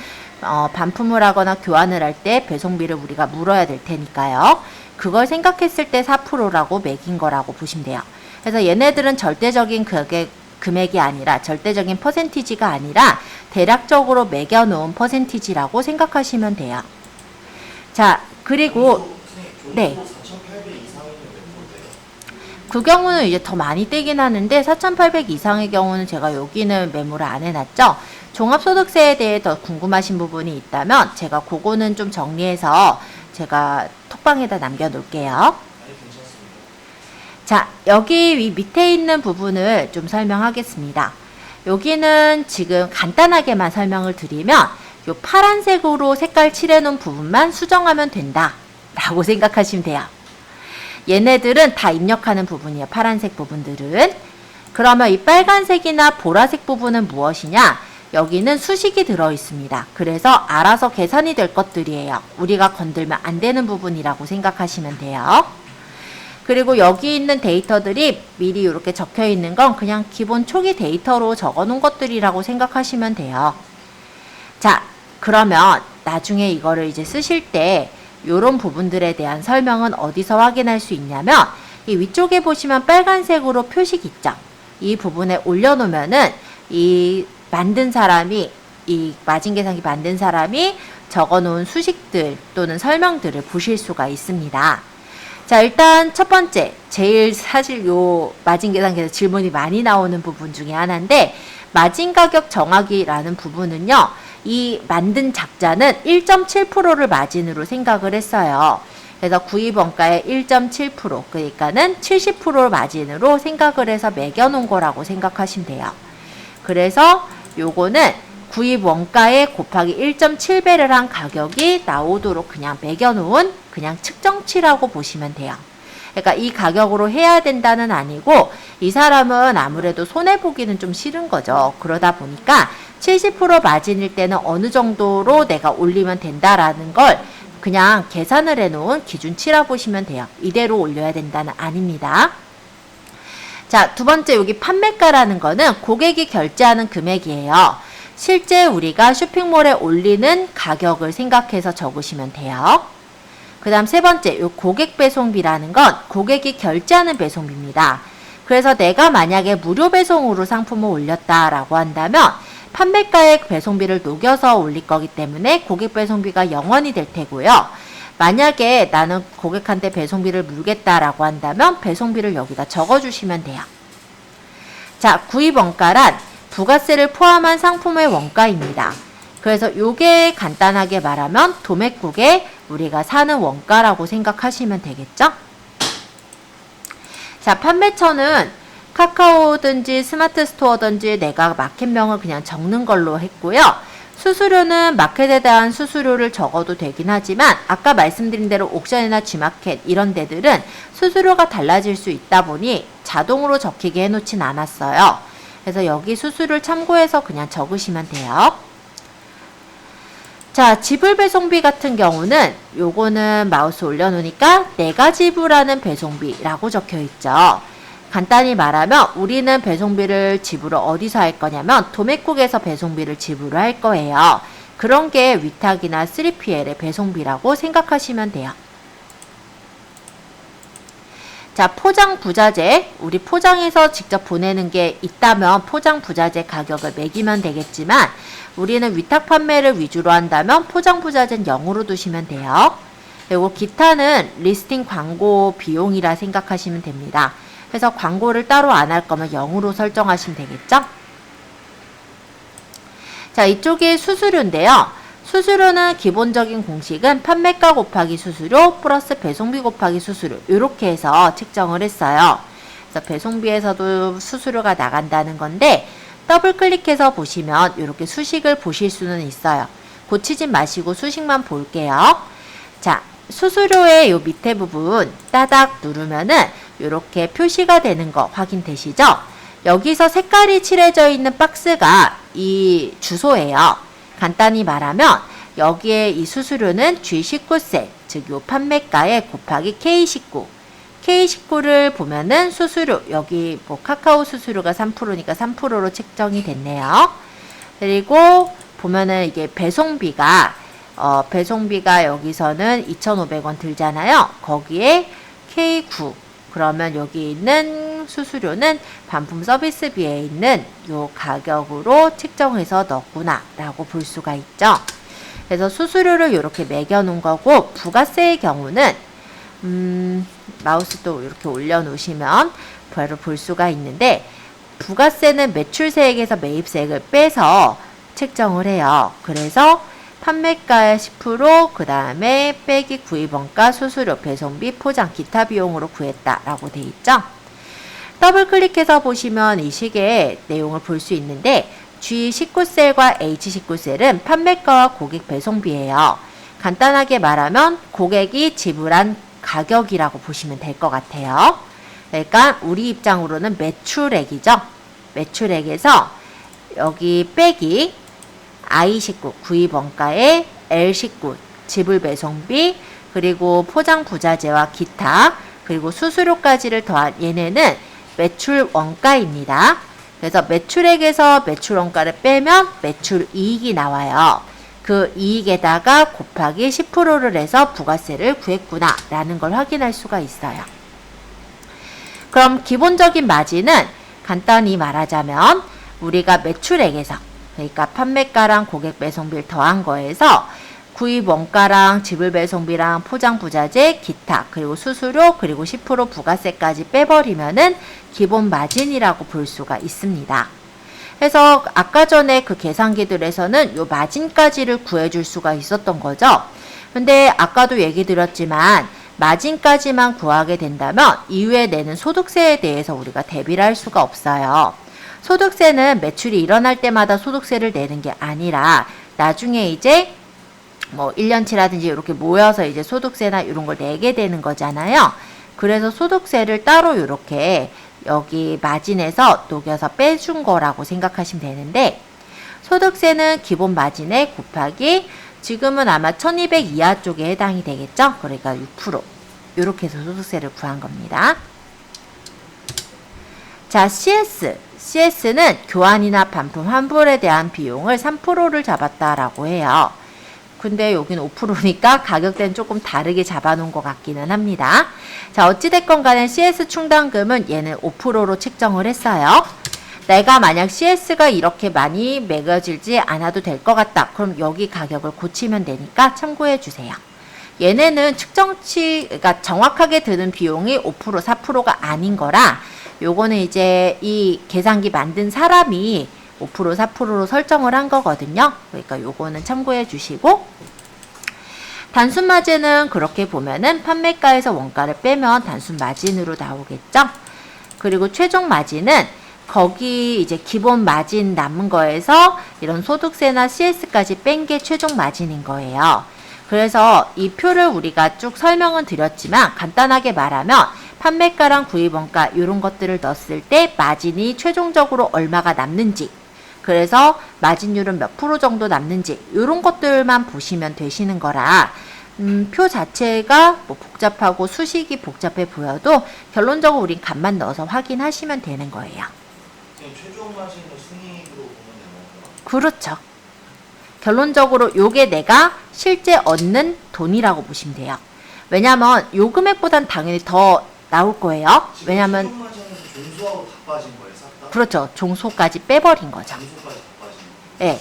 반품을 하거나 교환을 할 때 배송비를 우리가 물어야 될 테니까요. 그걸 생각했을 때 4%라고 매긴 거라고 보시면 돼요. 그래서 얘네들은 절대적인 금액이 아니라 절대적인 퍼센티지가 아니라 대략적으로 매겨놓은 퍼센티지라고 생각하시면 돼요. 자, 그리고 네. 그 경우는 이제 더 많이 떼긴 하는데 4,800 이상의 경우는 제가 여기는 메모를 안 해놨죠. 종합소득세에 대해 더 궁금하신 부분이 있다면 제가 그거는 좀 정리해서 제가 톡방에다 남겨놓을게요. 자, 여기 밑에 있는 부분을 좀 설명하겠습니다. 여기는 지금 간단하게만 설명을 드리면 요 파란색으로 색깔 칠해놓은 부분만 수정하면 된다 라고 생각하시면 돼요. 얘네들은 다 입력하는 부분이에요. 파란색 부분들은. 그러면 이 빨간색이나 보라색 부분은 무엇이냐? 여기는 수식이 들어있습니다. 그래서 알아서 계산이 될 것들이에요. 우리가 건들면 안 되는 부분이라고 생각하시면 돼요. 그리고 여기 있는 데이터들이 미리 이렇게 적혀 있는 건 그냥 기본 초기 데이터로 적어 놓은 것들이라고 생각하시면 돼요. 자, 그러면 나중에 이거를 이제 쓰실 때 요런 부분들에 대한 설명은 어디서 확인할 수 있냐면 이 위쪽에 보시면 빨간색으로 표식 있죠. 이 부분에 올려놓으면은 이 만든 사람이 이 마진계산기 만든 사람이 적어놓은 수식들 또는 설명들을 보실 수가 있습니다. 자, 일단 첫 번째 제일 사실 요 마진계산기에서 질문이 많이 나오는 부분 중에 하나인데 마진가격 정하기라는 부분은요. 이 만든 작자는 1.7%를 마진으로 생각을 했어요. 그래서 구입원가의 1.7% 그러니까는 70% 마진으로 생각을 해서 매겨놓은 거라고 생각하시면 돼요. 그래서 요거는 구입원가에 곱하기 1.7배를 한 가격이 나오도록 그냥 매겨놓은 그냥 측정치라고 보시면 돼요. 그러니까 이 가격으로 해야 된다는 아니고 이 사람은 아무래도 손해보기는 좀 싫은 거죠. 그러다 보니까 70% 마진일 때는 어느 정도로 내가 올리면 된다라는 걸 그냥 계산을 해놓은 기준치라 보시면 돼요. 이대로 올려야 된다는 아닙니다. 자, 두 번째 여기 판매가라는 거는 고객이 결제하는 금액이에요. 실제 우리가 쇼핑몰에 올리는 가격을 생각해서 적으시면 돼요. 그 다음 세 번째, 요 고객 배송비라는 건 고객이 결제하는 배송비입니다. 그래서 내가 만약에 무료 배송으로 상품을 올렸다라고 한다면 판매가의 배송비를 녹여서 올릴 거기 때문에 고객 배송비가 0원이 될 테고요. 만약에 나는 고객한테 배송비를 물겠다라고 한다면 배송비를 여기다 적어주시면 돼요. 자, 구입 원가란 부가세를 포함한 상품의 원가입니다. 그래서 요게 간단하게 말하면 도매국에 우리가 사는 원가라고 생각하시면 되겠죠? 자, 판매처는 카카오든지 스마트 스토어든지 내가 마켓명을 그냥 적는 걸로 했고요. 수수료는 마켓에 대한 수수료를 적어도 되긴 하지만 아까 말씀드린 대로 옥션이나 G마켓 이런 데들은 수수료가 달라질 수 있다 보니 자동으로 적히게 해놓진 않았어요. 그래서 여기 수수료를 참고해서 그냥 적으시면 돼요. 자, 지불 배송비 같은 경우는 요거는 마우스 올려놓으니까 내가 지불하는 배송비라고 적혀있죠. 간단히 말하면 우리는 배송비를 지불을 어디서 할 거냐면 도매국에서 배송비를 지불을 할 거예요. 그런 게 위탁이나 3PL의 배송비라고 생각하시면 돼요. 자, 포장 부자재, 우리 포장해서 직접 보내는 게 있다면 포장 부자재 가격을 매기면 되겠지만 우리는 위탁 판매를 위주로 한다면 포장 부자재는 0으로 두시면 돼요. 그리고 기타는 리스팅 광고 비용이라 생각하시면 됩니다. 그래서 광고를 따로 안 할 거면 0으로 설정하시면 되겠죠? 자, 이쪽이 수수료인데요. 수수료는 기본적인 공식은 판매가 곱하기 수수료 플러스 배송비 곱하기 수수료 이렇게 해서 책정을 했어요. 그래서 배송비에서도 수수료가 나간다는 건데 더블 클릭해서 보시면 이렇게 수식을 보실 수는 있어요. 고치지 마시고 수식만 볼게요. 자, 수수료의 요 밑에 부분 따닥 누르면은 이렇게 표시가 되는 거 확인되시죠? 여기서 색깔이 칠해져 있는 박스가 이 주소예요. 간단히 말하면 여기에 이 수수료는 G19세, 즉 요 판매가에 곱하기 K19. K19를 보면은 수수료, 여기 뭐 카카오 수수료가 3%니까 3%로 책정이 됐네요. 그리고 보면은 이게 배송비가 여기서는 2,500원 들잖아요. 거기에 K9. 그러면 여기 있는 수수료는 반품 서비스비에 있는 요 가격으로 책정해서 넣었구나 라고 볼 수가 있죠. 그래서 수수료를 이렇게 매겨 놓은 거고 부가세의 경우는 마우스도 이렇게 올려 놓으시면 바로 볼 수가 있는데 부가세는 매출세액에서 매입세액을 빼서 책정을 해요. 그래서 판매가의 10%, 그 다음에 빼기 구입원가, 수수료, 배송비, 포장, 기타 비용으로 구했다라고 돼 있죠. 더블 클릭해서 보시면 이 식의 내용을 볼 수 있는데 G19셀과 H19셀은 판매가와 고객 배송비예요. 간단하게 말하면 고객이 지불한 가격이라고 보시면 될 것 같아요. 그러니까 우리 입장으로는 매출액이죠. 매출액에서 여기 빼기 I19 구입 원가에 L19 지불 배송비 그리고 포장 부자재와 기타 그리고 수수료까지를 더한 얘네는 매출 원가입니다. 그래서 매출액에서 매출 원가를 빼면 매출 이익이 나와요. 그 이익에다가 곱하기 10%를 해서 부가세를 구했구나 라는 걸 확인할 수가 있어요. 그럼 기본적인 마진은 간단히 말하자면 우리가 매출액에서 그러니까 판매가랑 고객 배송비를 더한 거에서 구입 원가랑 지불 배송비랑 포장 부자재, 기타, 그리고 수수료, 그리고 10% 부가세까지 빼버리면은 기본 마진이라고 볼 수가 있습니다. 그래서 아까 전에 그 계산기들에서는 요 마진까지를 구해줄 수가 있었던 거죠. 근데 아까도 얘기 드렸지만 마진까지만 구하게 된다면 이후에 내는 소득세에 대해서 우리가 대비를 할 수가 없어요. 소득세는 매출이 일어날 때마다 소득세를 내는 게 아니라 나중에 이제 뭐 1년치라든지 이렇게 모여서 이제 소득세나 이런 걸 내게 되는 거잖아요. 그래서 소득세를 따로 이렇게 여기 마진에서 녹여서 빼준 거라고 생각하시면 되는데, 소득세는 기본 마진에 곱하기 지금은 아마 1200 이하 쪽에 해당이 되겠죠? 그러니까 6% 이렇게 해서 소득세를 구한 겁니다. 자, CS는 교환이나 반품 환불에 대한 비용을 3%를 잡았다라고 해요. 근데 여기는 5%니까 가격대는 조금 다르게 잡아놓은 것 같기는 합니다. 자, 어찌됐건 간에 CS 충당금은 얘는 5%로 책정을 했어요. 내가 만약 CS가 이렇게 많이 매겨지지 않아도 될 것 같다. 그럼 여기 가격을 고치면 되니까 참고해 주세요. 얘네는 그러니까 정확하게 드는 비용이 5%, 4%가 아닌 거라 요거는 이제 이 계산기 만든 사람이 5%, 4%로 설정을 한 거거든요. 그러니까 요거는 참고해 주시고, 단순 마진은 그렇게 보면은 판매가에서 원가를 빼면 단순 마진으로 나오겠죠. 그리고 최종 마진은 거기 이제 기본 마진 남은 거에서 이런 소득세나 CS까지 뺀 게 최종 마진인 거예요. 그래서 이 표를 우리가 쭉 설명은 드렸지만 간단하게 말하면 판매가랑 구입원가 이런 것들을 넣었을 때 마진이 최종적으로 얼마가 남는지, 그래서 마진율은 몇 프로 정도 남는지 이런 것들만 보시면 되시는 거라 표 자체가 뭐 복잡하고 수식이 복잡해 보여도 결론적으로 우린 값만 넣어서 확인하시면 되는 거예요. 최종 마진을 순이익으로 보면 되나요? 그렇죠. 결론적으로 요게 내가 실제 얻는 돈이라고 보시면 돼요. 왜냐면 요 금액보단 당연히 더 나올 거예요. 왜냐면 최종 마진은 종소하고 다 빠진 거예요, 싹 다? 그렇죠. 종소까지 빼버린 거죠. 종소까지 다 빠진 거예요. 예.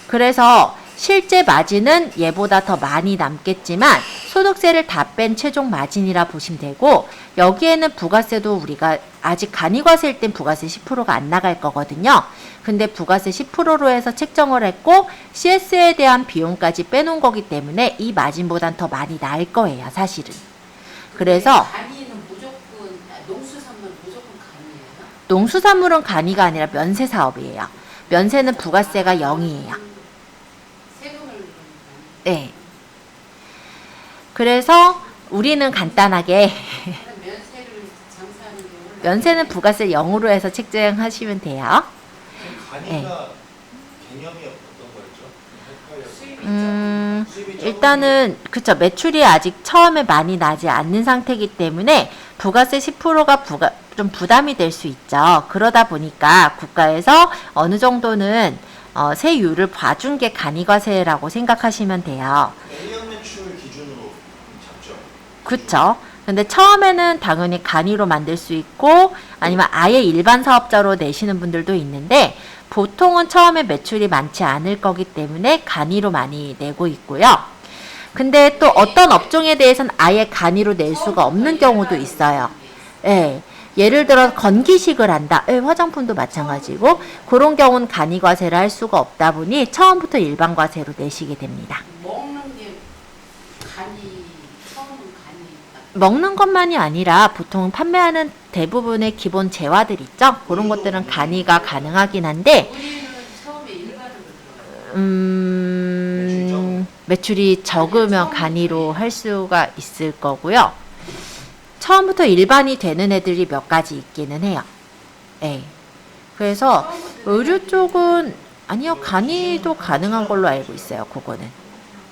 그래서 실제 마진은 얘보다 더 많이 남겠지만 소득세를 다 뺀 최종 마진이라 보시면 되고, 여기에는 부가세도 우리가 아직 간이과세일 땐 부가세 10%가 안 나갈 거거든요. 근데 부가세 10%로 해서 책정을 했고 CS에 대한 비용까지 빼놓은 거기 때문에 이 마진보단 더 많이 나을 거예요, 사실은. 그래서 간이는 무조건, 농수산물 무조건 간이에요? 농수산물은 간이가 아니라 면세 사업이에요. 면세는 부가세가 0이에요. 세금을 네. 그래서 우리는 간단하게 면세를 장사하는 경우는 면세는 부가세 0으로 해서 책정하시면 돼요. 간이가 개념이 어떤 거였죠? 수입이 수입이 일단은 그쵸, 매출이 아직 처음에 많이 나지 않는 상태이기 때문에 부가세 10%가 좀 부담이 될 수 있죠. 그러다 보니까 국가에서 어느 정도는 세율을 봐준 게 간이과세라고 생각하시면 돼요. 매년 매출 기준으로 잡죠. 그쵸? 근데 처음에는 당연히 간이로 만들 수 있고 아니면 아예 일반 사업자로 내시는 분들도 있는데 보통은 처음에 매출이 많지 않을 거기 때문에 간이로 많이 내고 있고요. 근데 또 어떤 업종에 대해서는 아예 간이로 낼 수가 없는 경우도 있어요. 예. 예를 들어 건기식을 한다. 예, 화장품도 마찬가지고 그런 경우는 간이과세를 할 수가 없다 보니 처음부터 일반과세로 내시게 됩니다. 먹는 게 간이, 처음은 간이 먹는 것만이 아니라 보통 판매하는 대부분의 기본 재화들 있죠? 그런 것들은 간이가 가능하긴 한데 우리는 처음에 일반으로 들어가요. 매출이 적으면 간이로 할 수가 있을 거고요. 처음부터 일반이 되는 애들이 몇 가지 있기는 해요. 예. 그래서 의류 쪽은 아니요, 간이도 가능한 걸로 알고 있어요. 그거는.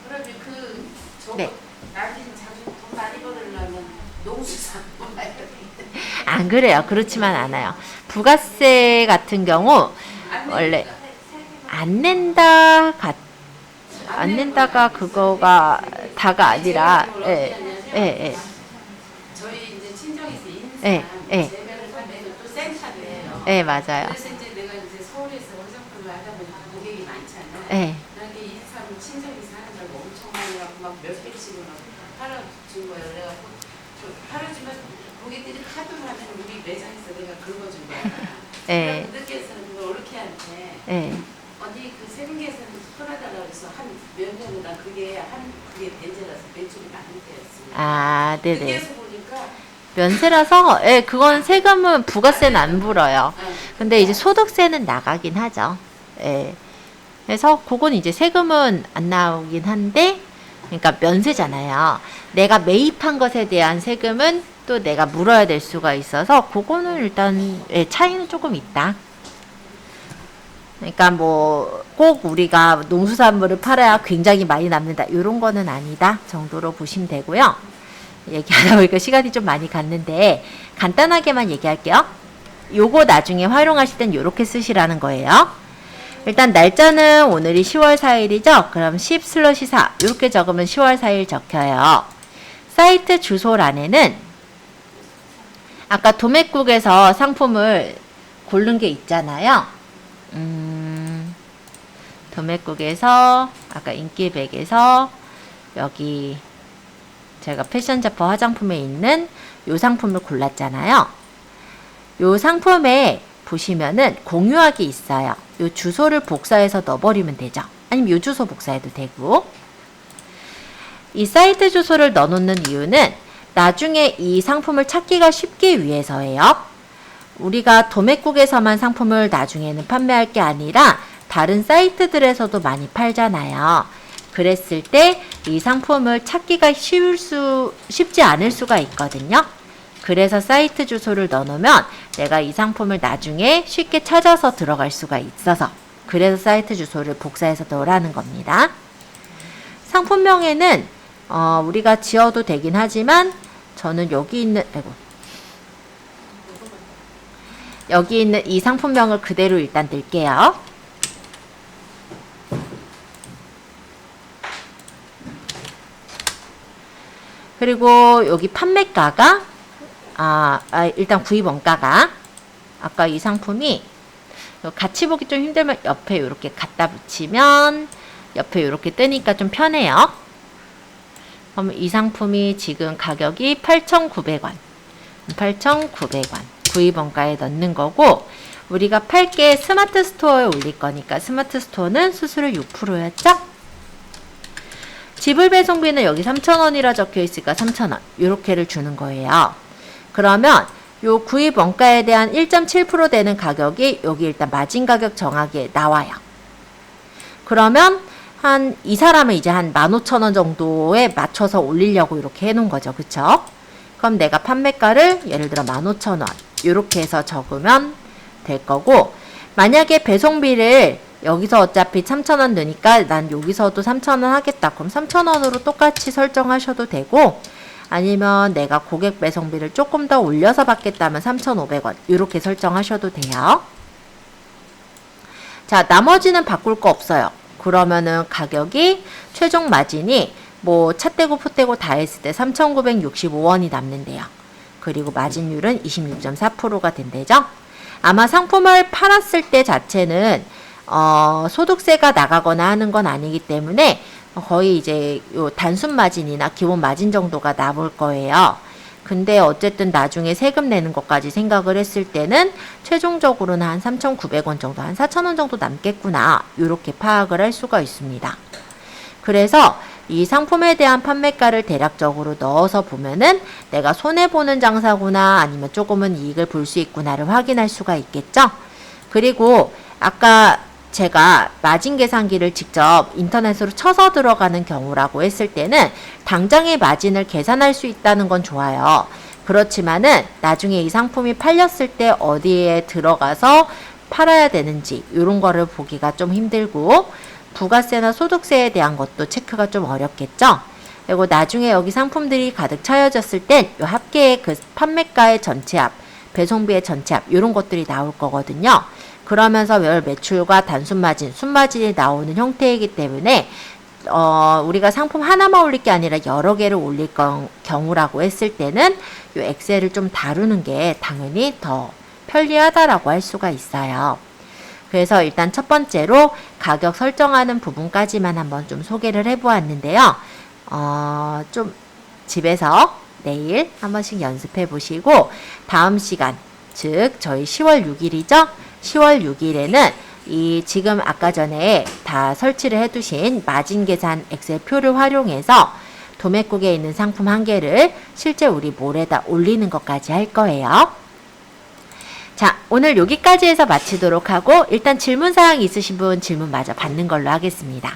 그러면 저거 네. 나중에 자주 돈 많이 벌으려면 농수산 몰라야 돼. 안 그래요. 그렇지만 않아요. 부가세 같은 경우 원래 안 낸다가 그거가 다가 아니라 예. 저희 이제 친정에서 인삼 예. 재배를 하면 또 생산이에요. 예, 맞아요. 그래서 이제 내가 이제 서울에서 화장품을 하다 보니까 고객이 많잖아요. 예. 나한테 인삼을 친정에서 하는 줄 알고 엄청 많이 갖고 막 몇 개씩을 막 팔아준 거예요. 그래갖고 팔아주면 고객들이 카드를 하면 우리 매장에서 내가 긁어준 거야. 예. 늦게서는 그걸 어렵게한테 예. 언니 그 세분계에서는 풀어달라고 해서 한 몇 년을 난 그게 된제라서 매출이 많을 때였어요. 아, 네네. 늦게서 보니까 면세라서 예, 그건 세금은 부가세는 안 불어요. 근데 이제 소득세는 나가긴 하죠. 예. 그래서 그건 이제 세금은 안 나오긴 한데, 그러니까 면세잖아요. 내가 매입한 것에 대한 세금은 또 내가 물어야 될 수가 있어서 그거는 일단 차이는 조금 있다. 그러니까 뭐 꼭 우리가 농수산물을 팔아야 굉장히 많이 남는다 이런 거는 아니다 정도로 보시면 되고요. 얘기하다 보니까 시간이 좀 많이 갔는데 간단하게만 얘기할게요. 요거 나중에 활용하실 땐 요렇게 쓰시라는 거예요. 일단 날짜는 오늘이 10월 4일이죠. 그럼 10/4 이렇게 적으면 10월 4일 적혀요. 사이트 주소란에는 아까 도매국에서 상품을 고른 게 있잖아요. 도매국에서 아까 인기백에서 여기 제가 패션자퍼 화장품에 있는 요 상품을 골랐잖아요. 요 상품에 보시면은 공유하기 있어요. 요 주소를 복사해서 넣어버리면 되죠. 아니면 요 주소 복사해도 되고. 이 사이트 주소를 넣어놓는 이유는 나중에 이 상품을 찾기가 쉽기 위해서예요. 우리가 도매국에서만 상품을 나중에는 판매할 게 아니라 다른 사이트들에서도 많이 팔잖아요. 그랬을 때 이 상품을 찾기가 쉽지 않을 수가 있거든요. 그래서 사이트 주소를 넣어놓으면 내가 이 상품을 나중에 쉽게 찾아서 들어갈 수가 있어서 그래서 사이트 주소를 복사해서 넣으라는 겁니다. 상품명에는 우리가 지어도 되긴 하지만 저는 여기 있는 이 상품명을 그대로 일단 넣을게요. 그리고 여기 판매가가 일단 구입원가가 아까 이 상품이 같이 보기 좀 힘들면 옆에 이렇게 갖다 붙이면 옆에 이렇게 뜨니까 좀 편해요. 그럼 이 상품이 지금 가격이 8,900원 8,900원 구입원가에 넣는 거고 우리가 팔게 스마트 스토어에 올릴 거니까 스마트 스토어는 수수료 6%였죠? 지불 배송비는 여기 3,000원이라 적혀 있으니까 3,000원 요렇게를 주는 거예요. 그러면 요 구입 원가에 대한 1.7% 되는 가격이 여기 일단 마진 가격 정하기에 나와요. 그러면 한 이 사람은 이제 한 15,000원 정도에 맞춰서 올리려고 이렇게 해놓은 거죠. 그쵸? 그럼 내가 판매가를 예를 들어 15,000원 요렇게 해서 적으면 될 거고 만약에 배송비를 여기서 어차피 3,000원 넣으니까 난 여기서도 3,000원 하겠다. 그럼 3,000원으로 똑같이 설정하셔도 되고 아니면 내가 고객 배송비를 조금 더 올려서 받겠다면 3,500원 이렇게 설정하셔도 돼요. 자, 나머지는 바꿀 거 없어요. 그러면은 가격이 최종 마진이 뭐 차 떼고 포 떼고 다 했을 때 3,965원이 남는데요. 그리고 마진율은 26.4%가 된대죠. 아마 상품을 팔았을 때 자체는 소득세가 나가거나 하는 건 아니기 때문에 거의 이제 요 단순 마진이나 기본 마진 정도가 남을 거예요. 근데 어쨌든 나중에 세금 내는 것까지 생각을 했을 때는 최종적으로는 한 3,900원 정도, 한 4,000원 정도 남겠구나. 이렇게 파악을 할 수가 있습니다. 그래서 이 상품에 대한 판매가를 대략적으로 넣어서 보면은 내가 손해보는 장사구나 아니면 조금은 이익을 볼 수 있구나를 확인할 수가 있겠죠. 그리고 아까 제가 마진 계산기를 직접 인터넷으로 쳐서 들어가는 경우라고 했을 때는 당장의 마진을 계산할 수 있다는 건 좋아요. 그렇지만은 나중에 이 상품이 팔렸을 때 어디에 들어가서 팔아야 되는지 이런 거를 보기가 좀 힘들고 부가세나 소득세에 대한 것도 체크가 좀 어렵겠죠. 그리고 나중에 여기 상품들이 가득 차여졌을 땐 이 합계의 그 판매가의 전체 합, 배송비의 전체 합 이런 것들이 나올 거거든요. 그러면서 월 매출과 단순 마진, 순마진이 나오는 형태이기 때문에 우리가 상품 하나만 올릴 게 아니라 여러 개를 올릴 경우라고 했을 때는 이 엑셀을 좀 다루는 게 당연히 더 편리하다라고 할 수가 있어요. 그래서 일단 첫 번째로 가격 설정하는 부분까지만 한번 좀 소개를 해보았는데요. 좀 집에서 내일 한 번씩 연습해 보시고 다음 시간, 즉 저희 10월 6일이죠. 10월 6일에는 이 지금 아까 전에 다 설치를 해두신 마진 계산 엑셀표를 활용해서 도매국에 있는 상품 한 개를 실제 우리 몰에다 올리는 것까지 할 거예요. 자, 오늘 여기까지 해서 마치도록 하고 일단 질문사항 있으신 분 질문 마저 받는 걸로 하겠습니다.